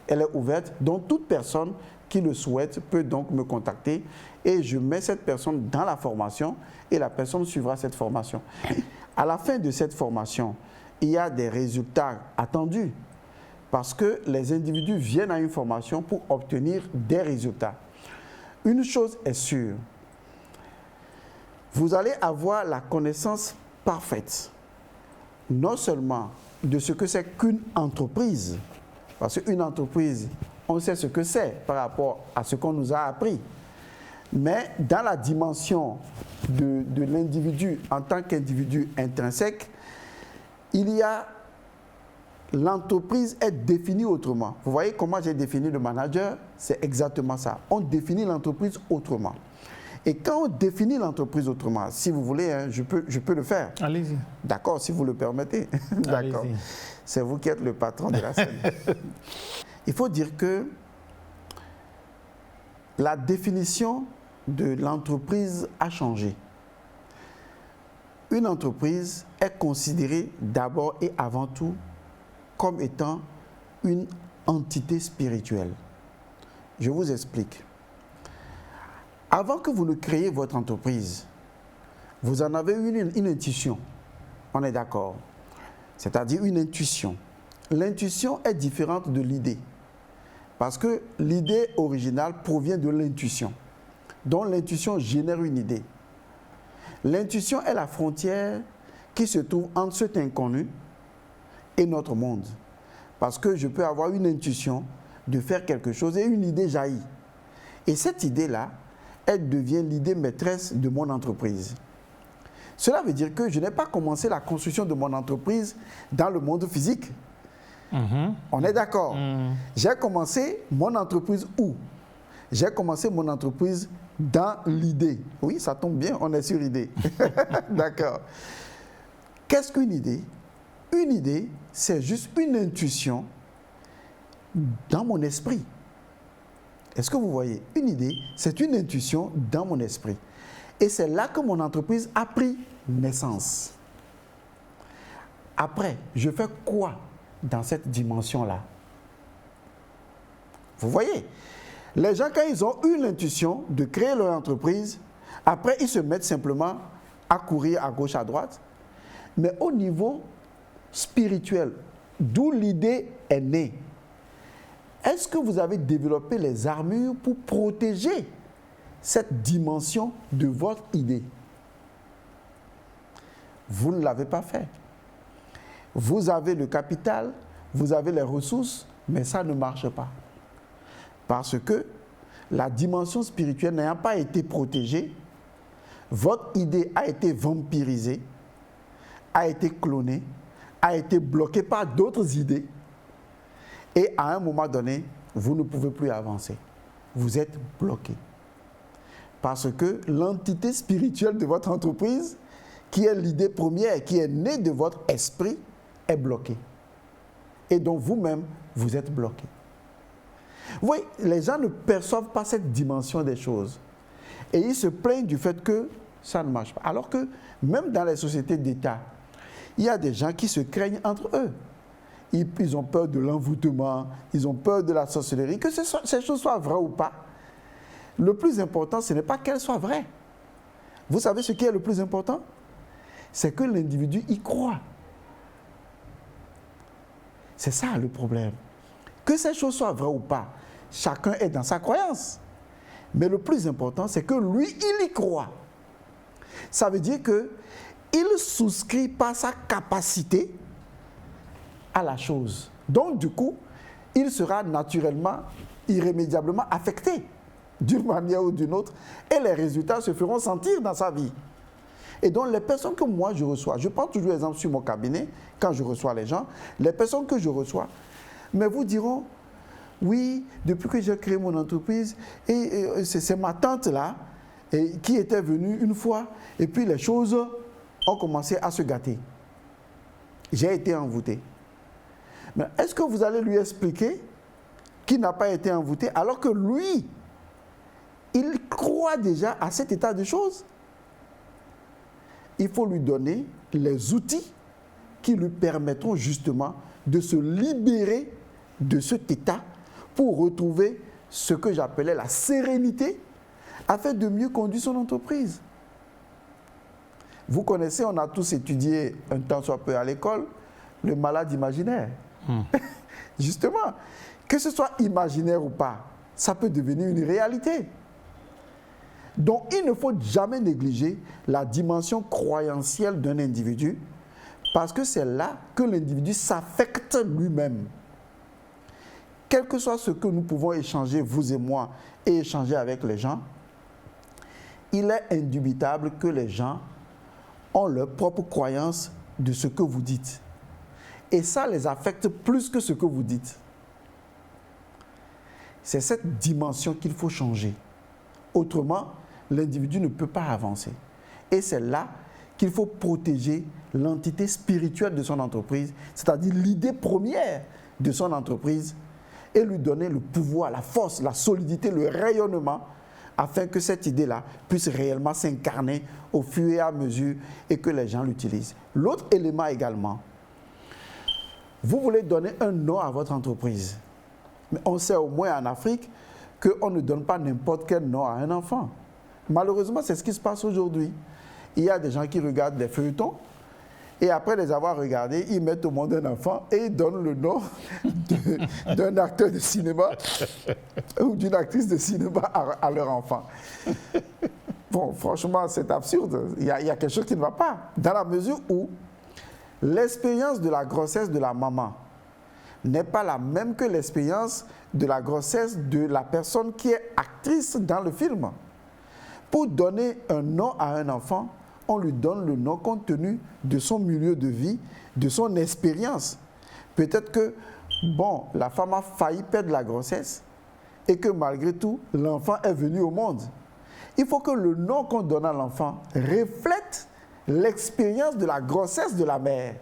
Elle est ouverte, donc toute personne qui le souhaite peut donc me contacter et je mets cette personne dans la formation et la personne suivra cette formation. À la fin de cette formation, il y a des résultats attendus parce que les individus viennent à une formation pour obtenir des résultats. Une chose est sûre, vous allez avoir la connaissance parfaite, non seulement de ce que c'est qu'une entreprise, parce qu'une entreprise, on sait ce que c'est par rapport à ce qu'on nous a appris, mais dans la dimension de l'individu en tant qu'individu intrinsèque, il y a l'entreprise est définie autrement. Vous voyez comment j'ai défini le manager? C'est exactement ça. On définit l'entreprise autrement. Et quand on définit l'entreprise autrement, si vous voulez, hein, je peux le faire. Allez-y. D'accord, si vous le permettez. D'accord. C'est vous qui êtes le patron de la scène. Il faut dire que la définition de l'entreprise a changé. Une entreprise est considérée d'abord et avant tout comme étant une entité spirituelle. Je vous explique. Avant que vous ne créiez votre entreprise, vous en avez une intuition. On est d'accord. C'est-à-dire une intuition. L'intuition est différente de l'idée. Parce que l'idée originale provient de l'intuition. Donc l'intuition génère une idée. L'intuition est la frontière qui se trouve entre cet inconnu et notre monde. Parce que je peux avoir une intuition de faire quelque chose et une idée jaillit. Et cette idée-là, elle devient l'idée maîtresse de mon entreprise. Cela veut dire que je n'ai pas commencé la construction de mon entreprise dans le monde physique. On est d'accord. J'ai commencé mon entreprise où? J'ai commencé mon entreprise dans l'idée. Oui, ça tombe bien, on est sur l'idée. D'accord. Qu'est-ce qu'une idée? Une idée, c'est juste une intuition dans mon esprit. Est-ce que vous voyez? Une idée, c'est une intuition dans mon esprit. Et c'est là que mon entreprise a pris naissance. Après, je fais quoi dans cette dimension-là? Vous voyez? Les gens, quand ils ont eu l'intuition de créer leur entreprise, après, ils se mettent simplement à courir à gauche, à droite. Mais au niveau spirituel, d'où l'idée est née, est-ce que vous avez développé les armures pour protéger cette dimension de votre idée? Vous ne l'avez pas fait. Vous avez le capital, vous avez les ressources, mais ça ne marche pas. Parce que la dimension spirituelle n'ayant pas été protégée, votre idée a été vampirisée, a été clonée, a été bloquée par d'autres idées. Et à un moment donné, vous ne pouvez plus avancer. Vous êtes bloqué. Parce que l'entité spirituelle de votre entreprise, qui est l'idée première, qui est née de votre esprit, est bloquée. Et donc vous-même, vous êtes bloqué. Vous voyez, les gens ne perçoivent pas cette dimension des choses. Et ils se plaignent du fait que ça ne marche pas. Alors que même dans les sociétés d'État, il y a des gens qui se craignent entre eux. Ils ont peur de l'envoûtement, ils ont peur de la sorcellerie, que ces choses soient vraies ou pas. Le plus important, ce n'est pas qu'elles soient vraies. Vous savez ce qui est le plus important? C'est que l'individu y croit. C'est ça le problème. Que ces choses soient vraies ou pas, chacun est dans sa croyance. Mais le plus important, c'est que lui, il y croit. Ça veut dire qu'il souscrit par sa capacité à la chose. Donc, du coup, il sera naturellement, irrémédiablement affecté d'une manière ou d'une autre et les résultats se feront sentir dans sa vie. Et donc, les personnes que moi je reçois, je prends toujours l'exemple sur mon cabinet, quand je reçois les gens, les personnes que je reçois, mais vous diront, oui, depuis que j'ai créé mon entreprise, et c'est ma tante là, qui était venue une fois, et puis les choses ont commencé à se gâter. J'ai été envoûté. Mais est-ce que vous allez lui expliquer qu'il n'a pas été envoûté alors que lui, il croit déjà à cet état de choses? Il faut lui donner les outils qui lui permettront justement de se libérer de cet état pour retrouver ce que j'appelais la sérénité afin de mieux conduire son entreprise. Vous connaissez, on a tous étudié un temps soit peu à l'école, le malade imaginaire. Justement, que ce soit imaginaire ou pas, ça peut devenir une réalité. Donc, il ne faut jamais négliger la dimension croyentielle d'un individu parce que c'est là que l'individu s'affecte lui-même. Quel que soit ce que nous pouvons échanger, vous et moi, et échanger avec les gens, il est indubitable que les gens ont leur propre croyance de ce que vous dites. Et ça les affecte plus que ce que vous dites. C'est cette dimension qu'il faut changer. Autrement, l'individu ne peut pas avancer. Et c'est là qu'il faut protéger l'entité spirituelle de son entreprise, c'est-à-dire l'idée première de son entreprise, et lui donner le pouvoir, la force, la solidité, le rayonnement, afin que cette idée-là puisse réellement s'incarner au fur et à mesure et que les gens l'utilisent. L'autre élément également, vous voulez donner un nom à votre entreprise. Mais on sait au moins en Afrique qu'on ne donne pas n'importe quel nom à un enfant. Malheureusement, c'est ce qui se passe aujourd'hui. Il y a des gens qui regardent des feuilletons et après les avoir regardés, ils mettent au monde un enfant et ils donnent le nom d'un acteur de cinéma ou d'une actrice de cinéma à leur enfant. Bon, franchement, c'est absurde. Il y a quelque chose qui ne va pas. Dans la mesure où l'expérience de la grossesse de la maman n'est pas la même que l'expérience de la grossesse de la personne qui est actrice dans le film. Pour donner un nom à un enfant, on lui donne le nom compte tenu de son milieu de vie, de son expérience. Peut-être que, bon, la femme a failli perdre la grossesse et que malgré tout, l'enfant est venu au monde. Il faut que le nom qu'on donne à l'enfant reflète l'expérience de la grossesse de la mère.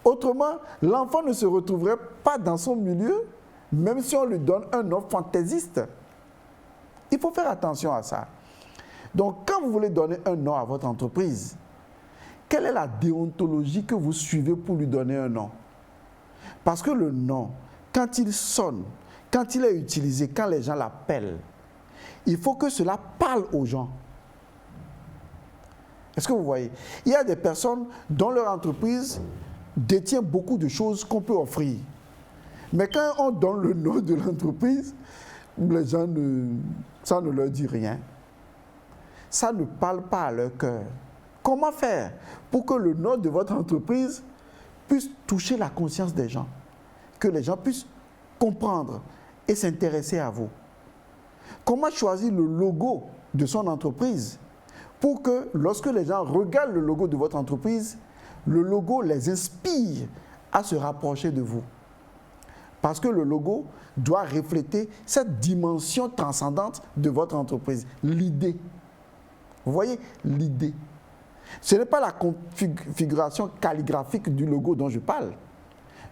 Autrement, l'enfant ne se retrouverait pas dans son milieu, même si on lui donne un nom fantaisiste. Il faut faire attention à ça. Donc, quand vous voulez donner un nom à votre entreprise, quelle est la déontologie que vous suivez pour lui donner un nom? Parce que le nom, quand il sonne, quand il est utilisé, quand les gens l'appellent, il faut que cela parle aux gens. Est-ce que vous voyez? Il y a des personnes dont leur entreprise détient beaucoup de choses qu'on peut offrir. Mais quand on donne le nom de l'entreprise, les gens ça ne leur dit rien. Ça ne parle pas à leur cœur. Comment faire pour que le nom de votre entreprise puisse toucher la conscience des gens? Que les gens puissent comprendre et s'intéresser à vous? Comment choisir le logo de son entreprise pour que lorsque les gens regardent le logo de votre entreprise, le logo les inspire à se rapprocher de vous? Parce que le logo doit refléter cette dimension transcendante de votre entreprise, l'idée. Vous voyez, l'idée. Ce n'est pas la configuration calligraphique du logo dont je parle.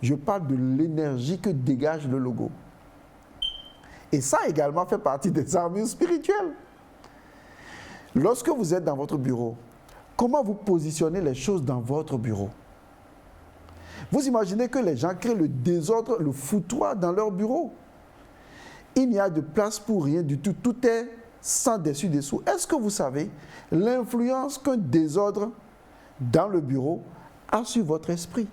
Je parle de l'énergie que dégage le logo. Et ça également fait partie des armures spirituelles. Lorsque vous êtes dans votre bureau, comment vous positionnez les choses dans votre bureau? Vous imaginez que les gens créent le désordre, le foutoir dans leur bureau. Il n'y a de place pour rien du tout. Tout est sans dessus-dessous. Est-ce que vous savez l'influence qu'un désordre dans le bureau a sur votre esprit?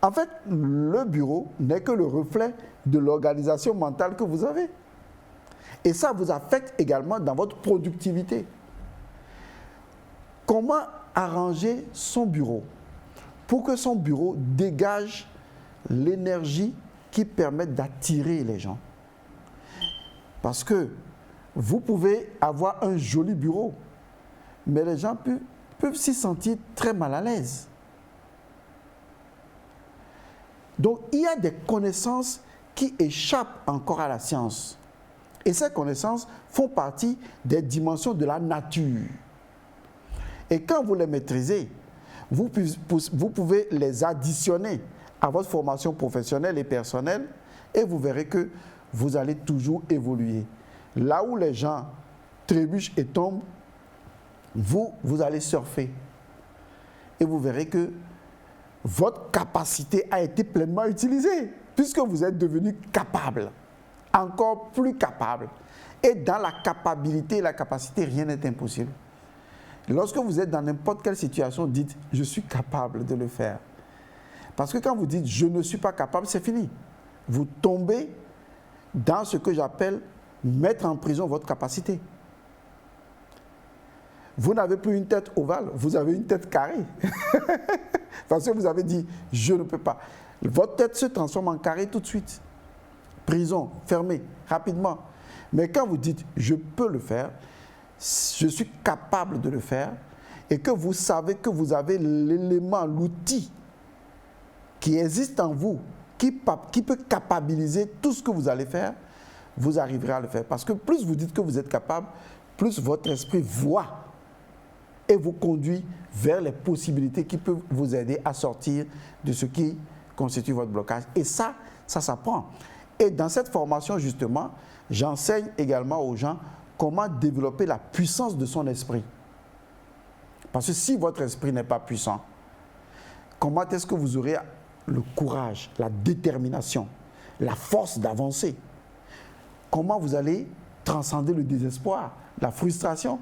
En fait, le bureau n'est que le reflet de l'organisation mentale que vous avez. Et ça vous affecte également dans votre productivité. Comment arranger son bureau pour que son bureau dégage l'énergie qui permet d'attirer les gens? Parce que vous pouvez avoir un joli bureau, mais les gens peuvent s'y sentir très mal à l'aise. Donc, il y a des connaissances qui échappent encore à la science. Et ces connaissances font partie des dimensions de la nature. Et quand vous les maîtrisez, vous pouvez les additionner à votre formation professionnelle et personnelle et vous verrez que vous allez toujours évoluer. Là où les gens trébuchent et tombent, vous allez surfer. Et vous verrez que votre capacité a été pleinement utilisée puisque vous êtes devenu capable, encore plus capable. Et dans la capacité, rien n'est impossible. Lorsque vous êtes dans n'importe quelle situation, dites « je suis capable de le faire ». Parce que quand vous dites « je ne suis pas capable », c'est fini. Vous tombez dans ce que j'appelle mettre en prison votre capacité. Vous n'avez plus une tête ovale, vous avez une tête carrée. Parce que vous avez dit « je ne peux pas ». Votre tête se transforme en carré tout de suite. Prison, fermée, rapidement. Mais quand vous dites « je peux le faire », je suis capable de le faire, et que vous savez que vous avez l'élément, l'outil qui existe en vous, qui peut capabiliser tout ce que vous allez faire, vous arriverez à le faire. Parce que plus vous dites que vous êtes capable, plus votre esprit voit et vous conduit vers les possibilités qui peuvent vous aider à sortir de ce qui constitue votre blocage. Et ça s'apprend. Et dans cette formation, justement, j'enseigne également aux gens comment développer la puissance de son esprit. Parce que si votre esprit n'est pas puissant, comment est-ce que vous aurez le courage, la détermination, la force d'avancer? Comment vous allez transcender le désespoir, la frustration?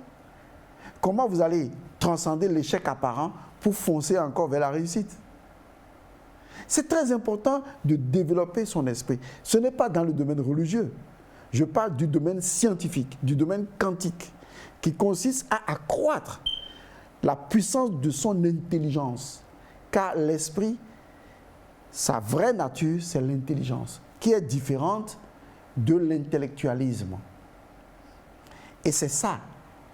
Comment vous allez transcender l'échec apparent pour foncer encore vers la réussite? C'est très important de développer son esprit. Ce n'est pas dans le domaine religieux. Je parle du domaine scientifique, du domaine quantique, qui consiste à accroître la puissance de son intelligence. Car l'esprit, sa vraie nature, c'est l'intelligence, qui est différente de l'intellectualisme. Et c'est ça,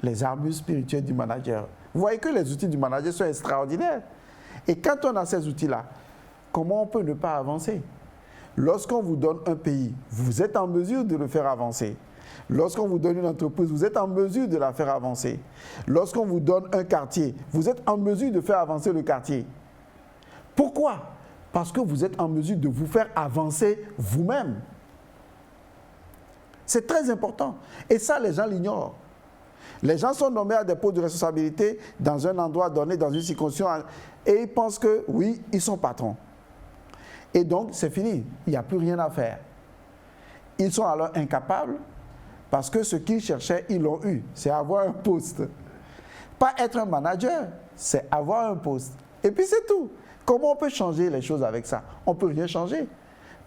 les armures spirituelles du manager. Vous voyez que les outils du manager sont extraordinaires. Et quand on a ces outils-là, comment on peut ne pas avancer? Lorsqu'on vous donne un pays, vous êtes en mesure de le faire avancer. Lorsqu'on vous donne une entreprise, vous êtes en mesure de la faire avancer. Lorsqu'on vous donne un quartier, vous êtes en mesure de faire avancer le quartier. Pourquoi? Parce que vous êtes en mesure de vous faire avancer vous-même. C'est très important. Et ça, les gens l'ignorent. Les gens sont nommés à des postes de responsabilité dans un endroit donné, dans une circonscription, et ils pensent que, oui, ils sont patrons. Et donc, c'est fini. Il n'y a plus rien à faire. Ils sont alors incapables parce que ce qu'ils cherchaient, ils l'ont eu. C'est avoir un poste. Pas être un manager, c'est avoir un poste. Et puis c'est tout. Comment on peut changer les choses avec ça? On ne peut rien changer.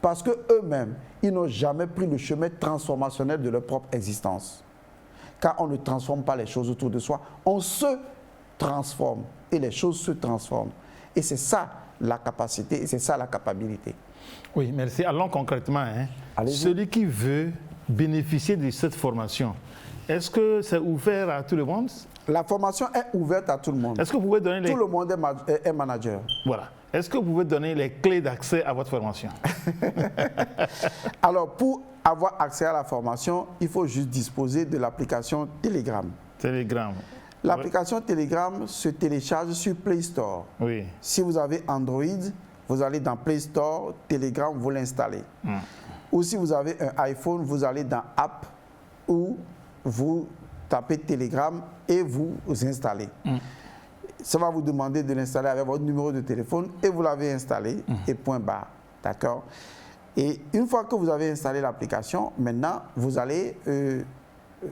Parce qu'eux-mêmes, ils n'ont jamais pris le chemin transformationnel de leur propre existence. Car on ne transforme pas les choses autour de soi, on se transforme. Et les choses se transforment. Et c'est ça la capacité, et c'est ça la capacité. Oui, merci. Allons concrètement. Celui qui veut bénéficier de cette formation, est-ce que c'est ouvert à tout le monde? La formation est ouverte à tout le monde. Est-ce que vous pouvez donner Tout le monde est manager. Voilà. Est-ce que vous pouvez donner les clés d'accès à votre formation? Alors, pour avoir accès à la formation, il faut juste disposer de l'application Telegram. Telegram. L'application Telegram se télécharge sur Play Store. Oui. Si vous avez Android, vous allez dans Play Store, Telegram, vous l'installez. Ou si vous avez un iPhone, vous allez dans App où vous tapez Telegram et vous installez. Ça va vous demander de l'installer avec votre numéro de téléphone et vous l'avez installé et point barre. D'accord? Et une fois que vous avez installé l'application, maintenant, vous allez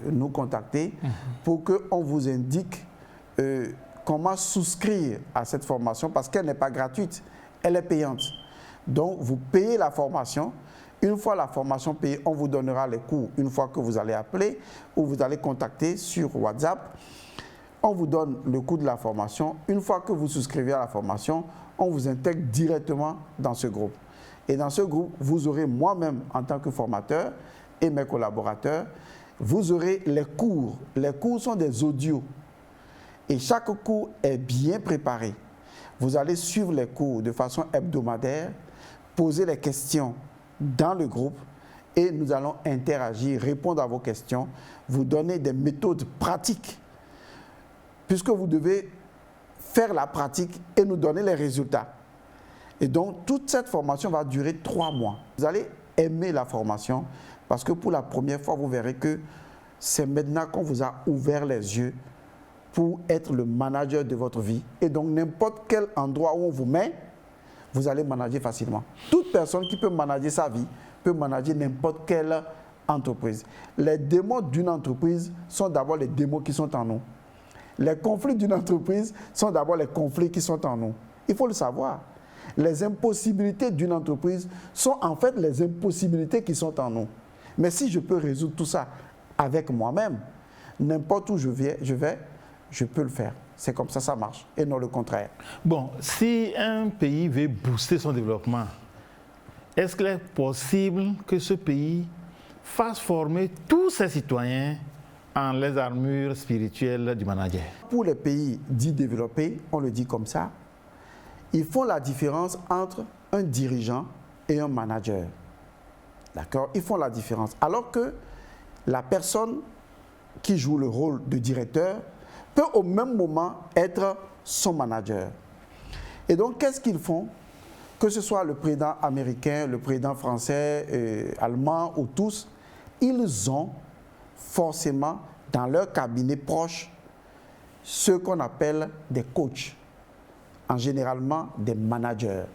nous contacter pour qu'on vous indique comment souscrire à cette formation parce qu'elle n'est pas gratuite, elle est payante. Donc, vous payez la formation. Une fois la formation payée, on vous donnera les cours une fois que vous allez appeler ou vous allez contacter sur WhatsApp. On vous donne le coût de la formation. Une fois que vous souscrivez à la formation, on vous intègre directement dans ce groupe. Et dans ce groupe, vous aurez moi-même en tant que formateur et mes collaborateurs, vous aurez les cours. Les cours sont des audios. Et chaque cours est bien préparé. Vous allez suivre les cours de façon hebdomadaire, poser les questions dans le groupe et nous allons interagir, répondre à vos questions, vous donner des méthodes pratiques puisque vous devez faire la pratique et nous donner les résultats. Et donc, toute cette formation va durer 3 mois. Vous allez aimer la formation parce que pour la première fois, vous verrez que c'est maintenant qu'on vous a ouvert les yeux pour être le manager de votre vie. Et donc, n'importe quel endroit où on vous met, vous allez manager facilement. Toute personne qui peut manager sa vie peut manager n'importe quelle entreprise. Les démons d'une entreprise sont d'abord les démons qui sont en nous. Les conflits d'une entreprise sont d'abord les conflits qui sont en nous. Il faut le savoir. Les impossibilités d'une entreprise sont en fait les impossibilités qui sont en nous. Mais si je peux résoudre tout ça avec moi-même, n'importe où je vais, je peux le faire. C'est comme ça marche, et non le contraire. Bon, si un pays veut booster son développement, est-ce qu'il est possible que ce pays fasse former tous ses citoyens en les armures spirituelles du manager? Pour les pays dits développés, on le dit comme ça, ils font la différence entre un dirigeant et un manager. D'accord? Ils font la différence. Alors que la personne qui joue le rôle de directeur peut au même moment être son manager. Et donc, qu'est-ce qu'ils font? Que ce soit le président américain, le président français, allemand ou tous, ils ont forcément dans leur cabinet proche ce qu'on appelle des coachs, en généralement des managers.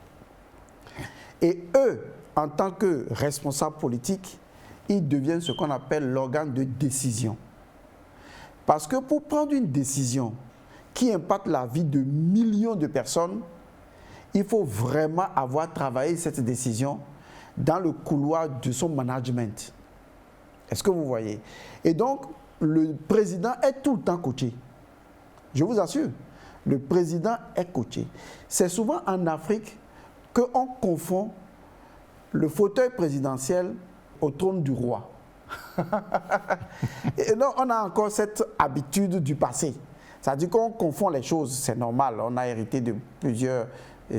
Et eux, en tant que responsables politiques, ils deviennent ce qu'on appelle l'organe de décision. Parce que pour prendre une décision qui impacte la vie de millions de personnes, il faut vraiment avoir travaillé cette décision dans le couloir de son management. Est-ce que vous voyez? Et donc, le président est tout le temps coaché. Je vous assure, le président est coaché. C'est souvent en Afrique qu'on confond le fauteuil présidentiel au trône du roi. Et donc, on a encore cette habitude du passé. C'est-à-dire qu'on confond les choses, c'est normal. On a hérité de plusieurs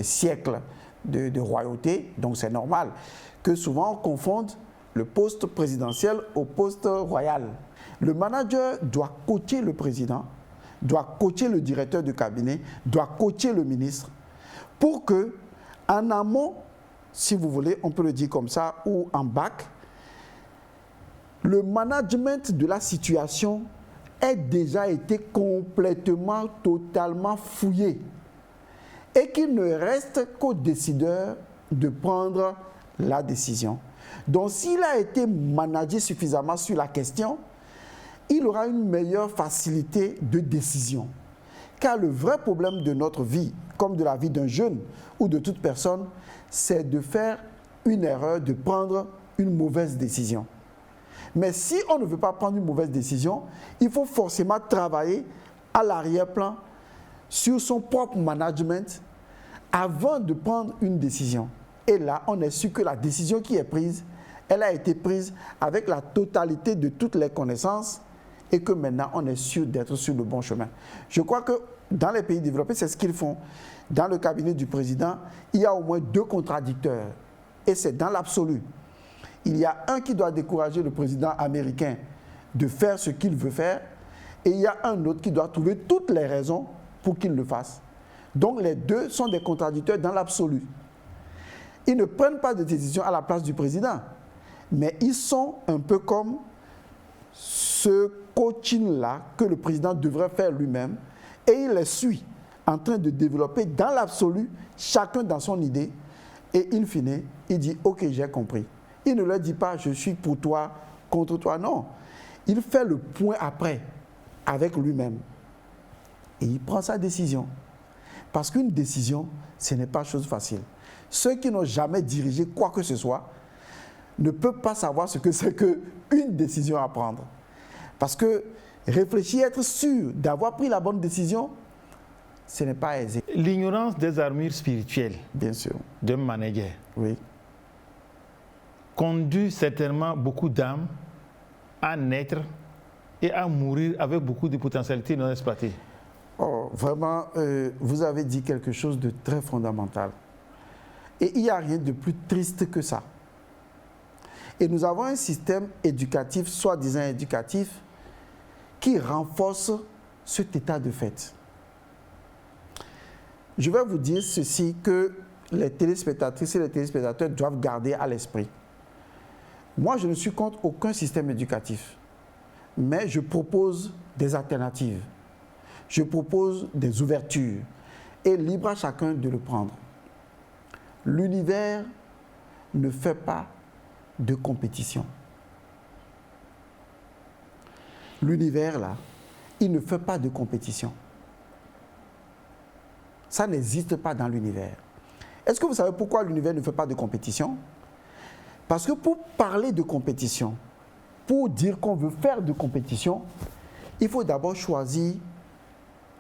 siècles de royauté, donc c'est normal que souvent on confonde le poste présidentiel au poste royal. Le manager doit coacher le président, doit coacher le directeur du cabinet, doit coacher le ministre pour que En amont, si vous voulez, on peut le dire comme ça, ou en bac, le management de la situation a déjà été complètement, totalement fouillé. Et qu'il ne reste qu'au décideur de prendre la décision. Donc, s'il a été managé suffisamment sur la question, il aura une meilleure facilité de décision. Car le vrai problème de notre vie, comme de la vie d'un jeune ou de toute personne, c'est de faire une erreur, de prendre une mauvaise décision. Mais si on ne veut pas prendre une mauvaise décision, il faut forcément travailler à l'arrière-plan sur son propre management avant de prendre une décision. Et là, on est sûr que la décision qui est prise, elle a été prise avec la totalité de toutes les connaissances et que maintenant, on est sûr d'être sur le bon chemin. Je crois que dans les pays développés, c'est ce qu'ils font. Dans le cabinet du président, il y a au moins 2 contradicteurs. Et c'est dans l'absolu. Il y a un qui doit décourager le président américain de faire ce qu'il veut faire et il y a un autre qui doit trouver toutes les raisons pour qu'il le fasse. Donc les 2 sont des contradicteurs dans l'absolu. Ils ne prennent pas de décision à la place du président, mais ils sont un peu comme ce coaching-là que le président devrait faire lui-même et il les suit en train de développer dans l'absolu, chacun dans son idée et in fine, il dit « Ok, j'ai compris ». Il ne leur dit pas « Je suis pour toi, contre toi ». Non, il fait le point après avec lui-même et il prend sa décision. Parce qu'une décision, ce n'est pas chose facile. Ceux qui n'ont jamais dirigé quoi que ce soit ne peuvent pas savoir ce que c'est qu'une décision à prendre. Parce que réfléchir, être sûr d'avoir pris la bonne décision, ce n'est pas aisé. L'ignorance des armures spirituelles, bien sûr, d'un manager, oui, conduit certainement beaucoup d'âmes à naître et à mourir avec beaucoup de potentialités non exploitées. Oh, vraiment, vous avez dit quelque chose de très fondamental. Et il n'y a rien de plus triste que ça. Et nous avons un système éducatif, soi-disant éducatif, qui renforce cet état de fait. Je vais vous dire ceci que les téléspectatrices et les téléspectateurs doivent garder à l'esprit. Moi, je ne suis contre aucun système éducatif, mais je propose des alternatives. Je propose des ouvertures et libre à chacun de le prendre. L'univers ne fait pas de compétition. L'univers, là, il ne fait pas de compétition. Ça n'existe pas dans l'univers. Est-ce que vous savez pourquoi l'univers ne fait pas de compétition? Parce que pour parler de compétition, pour dire qu'on veut faire de compétition, il faut d'abord choisir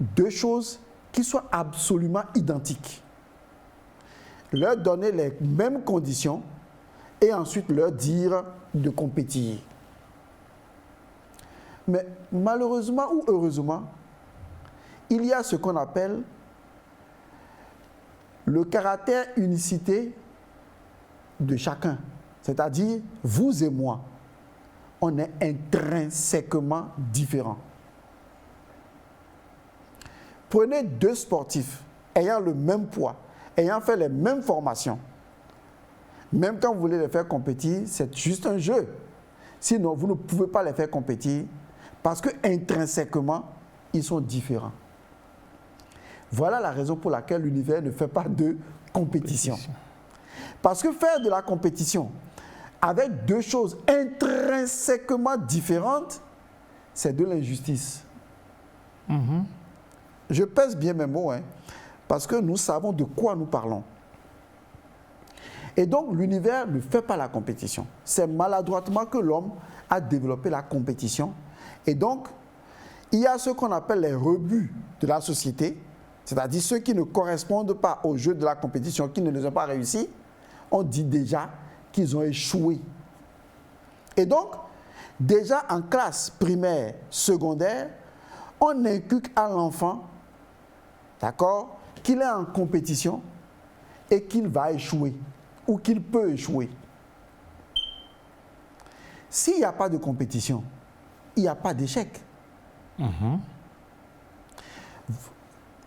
2 choses qui soient absolument identiques. Leur donner les mêmes conditions et ensuite leur dire de compétir. Mais malheureusement ou heureusement, il y a ce qu'on appelle le caractère unicité de chacun. C'est-à-dire, vous et moi, on est intrinsèquement différents. Prenez 2 sportifs ayant le même poids, ayant fait les mêmes formations. Même quand vous voulez les faire compétir, c'est juste un jeu. Sinon, vous ne pouvez pas les faire compétir parce que intrinsèquement, ils sont différents. Voilà la raison pour laquelle l'univers ne fait pas de compétition. Parce que faire de la compétition avec 2 choses intrinsèquement différentes, c'est de l'injustice. Je pèse bien mes mots, parce que nous savons de quoi nous parlons. Et donc, l'univers ne fait pas la compétition. C'est maladroitement que l'homme a développé la compétition. Et donc, il y a ce qu'on appelle les rebuts de la société, c'est-à-dire ceux qui ne correspondent pas au jeu de la compétition, qui ne les ont pas réussi. On dit déjà qu'ils ont échoué. Et donc, déjà en classe primaire, secondaire, on inculque à l'enfant, d'accord, qu'il est en compétition et qu'il va échouer ou qu'il peut échouer. S'il n'y a pas de compétition, il n'y a pas d'échec.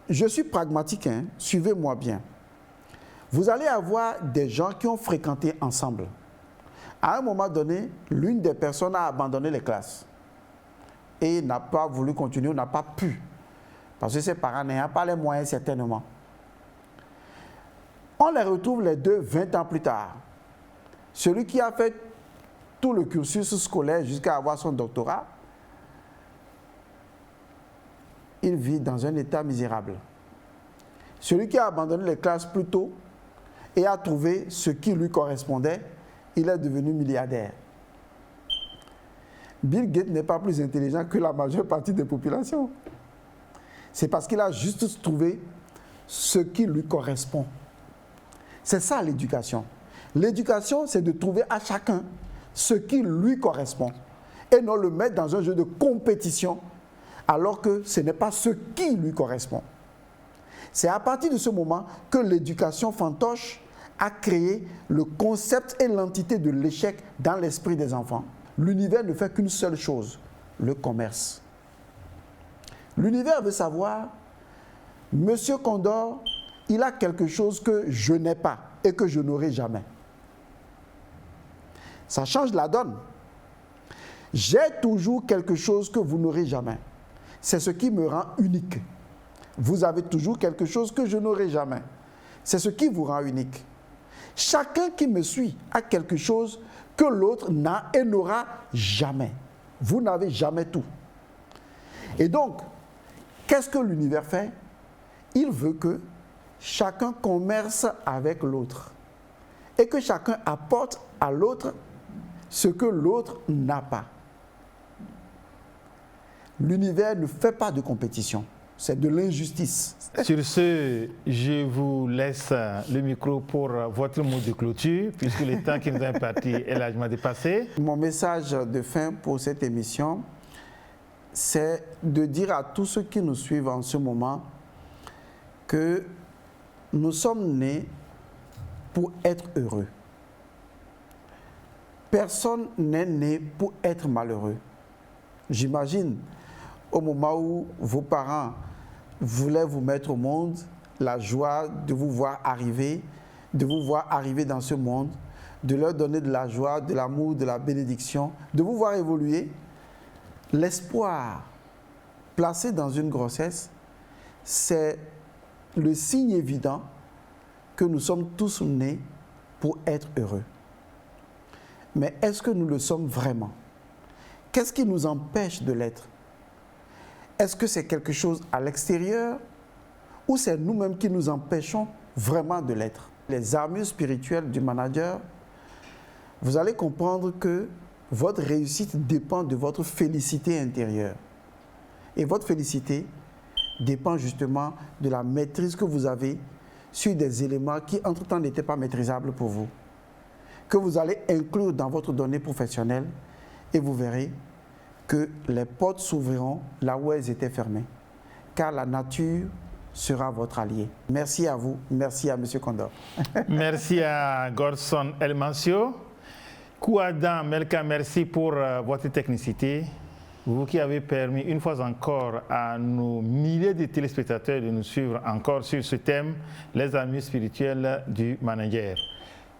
Je suis pragmatique, suivez-moi bien. Vous allez avoir des gens qui ont fréquenté ensemble. À un moment donné, l'une des personnes a abandonné les classes et n'a pas voulu continuer, n'a pas pu, parce que ses parents n'ayant pas les moyens certainement. On les retrouve les deux 20 ans plus tard. Celui qui a fait tout le cursus scolaire jusqu'à avoir son doctorat, il vit dans un état misérable. Celui qui a abandonné les classes plus tôt et a trouvé ce qui lui correspondait, il est devenu milliardaire. Bill Gates n'est pas plus intelligent que la majeure partie des populations. C'est parce qu'il a juste trouvé ce qui lui correspond. C'est ça l'éducation. L'éducation, c'est de trouver à chacun ce qui lui correspond et non le mettre dans un jeu de compétition alors que ce n'est pas ce qui lui correspond. C'est à partir de ce moment que l'éducation fantoche a créé le concept et l'entité de l'échec dans l'esprit des enfants. L'univers ne fait qu'une seule chose, le commerce. L'univers veut savoir, Monsieur Condor, il a quelque chose que je n'ai pas et que je n'aurai jamais. Ça change la donne. J'ai toujours quelque chose que vous n'aurez jamais. C'est ce qui me rend unique. Vous avez toujours quelque chose que je n'aurai jamais. C'est ce qui vous rend unique. Chacun qui me suit a quelque chose que l'autre n'a et n'aura jamais. Vous n'avez jamais tout. Et donc, qu'est-ce que l'univers fait? Il veut que chacun commerce avec l'autre et que chacun apporte à l'autre ce que l'autre n'a pas. L'univers ne fait pas de compétition, c'est de l'injustice. Sur ce, je vous laisse le micro pour votre mot de clôture, puisque le temps qui nous est imparti est largement dépassé. Mon message de fin pour cette émission, c'est de dire à tous ceux qui nous suivent en ce moment que nous sommes nés pour être heureux. Personne n'est né pour être malheureux. J'imagine, au moment où vos parents voulaient vous mettre au monde, la joie de vous voir arriver dans ce monde, de leur donner de la joie, de l'amour, de la bénédiction, de vous voir évoluer. L'espoir placé dans une grossesse, c'est le signe évident que nous sommes tous nés pour être heureux. Mais est-ce que nous le sommes vraiment? Qu'est-ce qui nous empêche de l'être? Est-ce que c'est quelque chose à l'extérieur ou c'est nous-mêmes qui nous empêchons vraiment de l'être? Les armures spirituelles du manager, vous allez comprendre que votre réussite dépend de votre félicité intérieure. Et votre félicité dépend justement de la maîtrise que vous avez sur des éléments qui entre-temps n'étaient pas maîtrisables pour vous, que vous allez inclure dans votre donnée professionnelle et vous verrez que les portes s'ouvriront là où elles étaient fermées, car la nature sera votre allié. Merci à vous, merci à M. Condor. Merci à Godson Elmancio. Kouadan Melka, merci pour votre technicité. Vous qui avez permis une fois encore à nos milliers de téléspectateurs de nous suivre encore sur ce thème, les armures spirituelles du manager.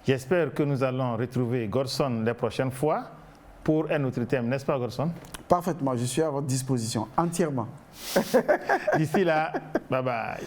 J'espère que nous allons retrouver Godson les prochaines fois pour un autre thème, n'est-ce pas Godson? Parfaitement, je suis à votre disposition, entièrement. D'ici là, bye bye.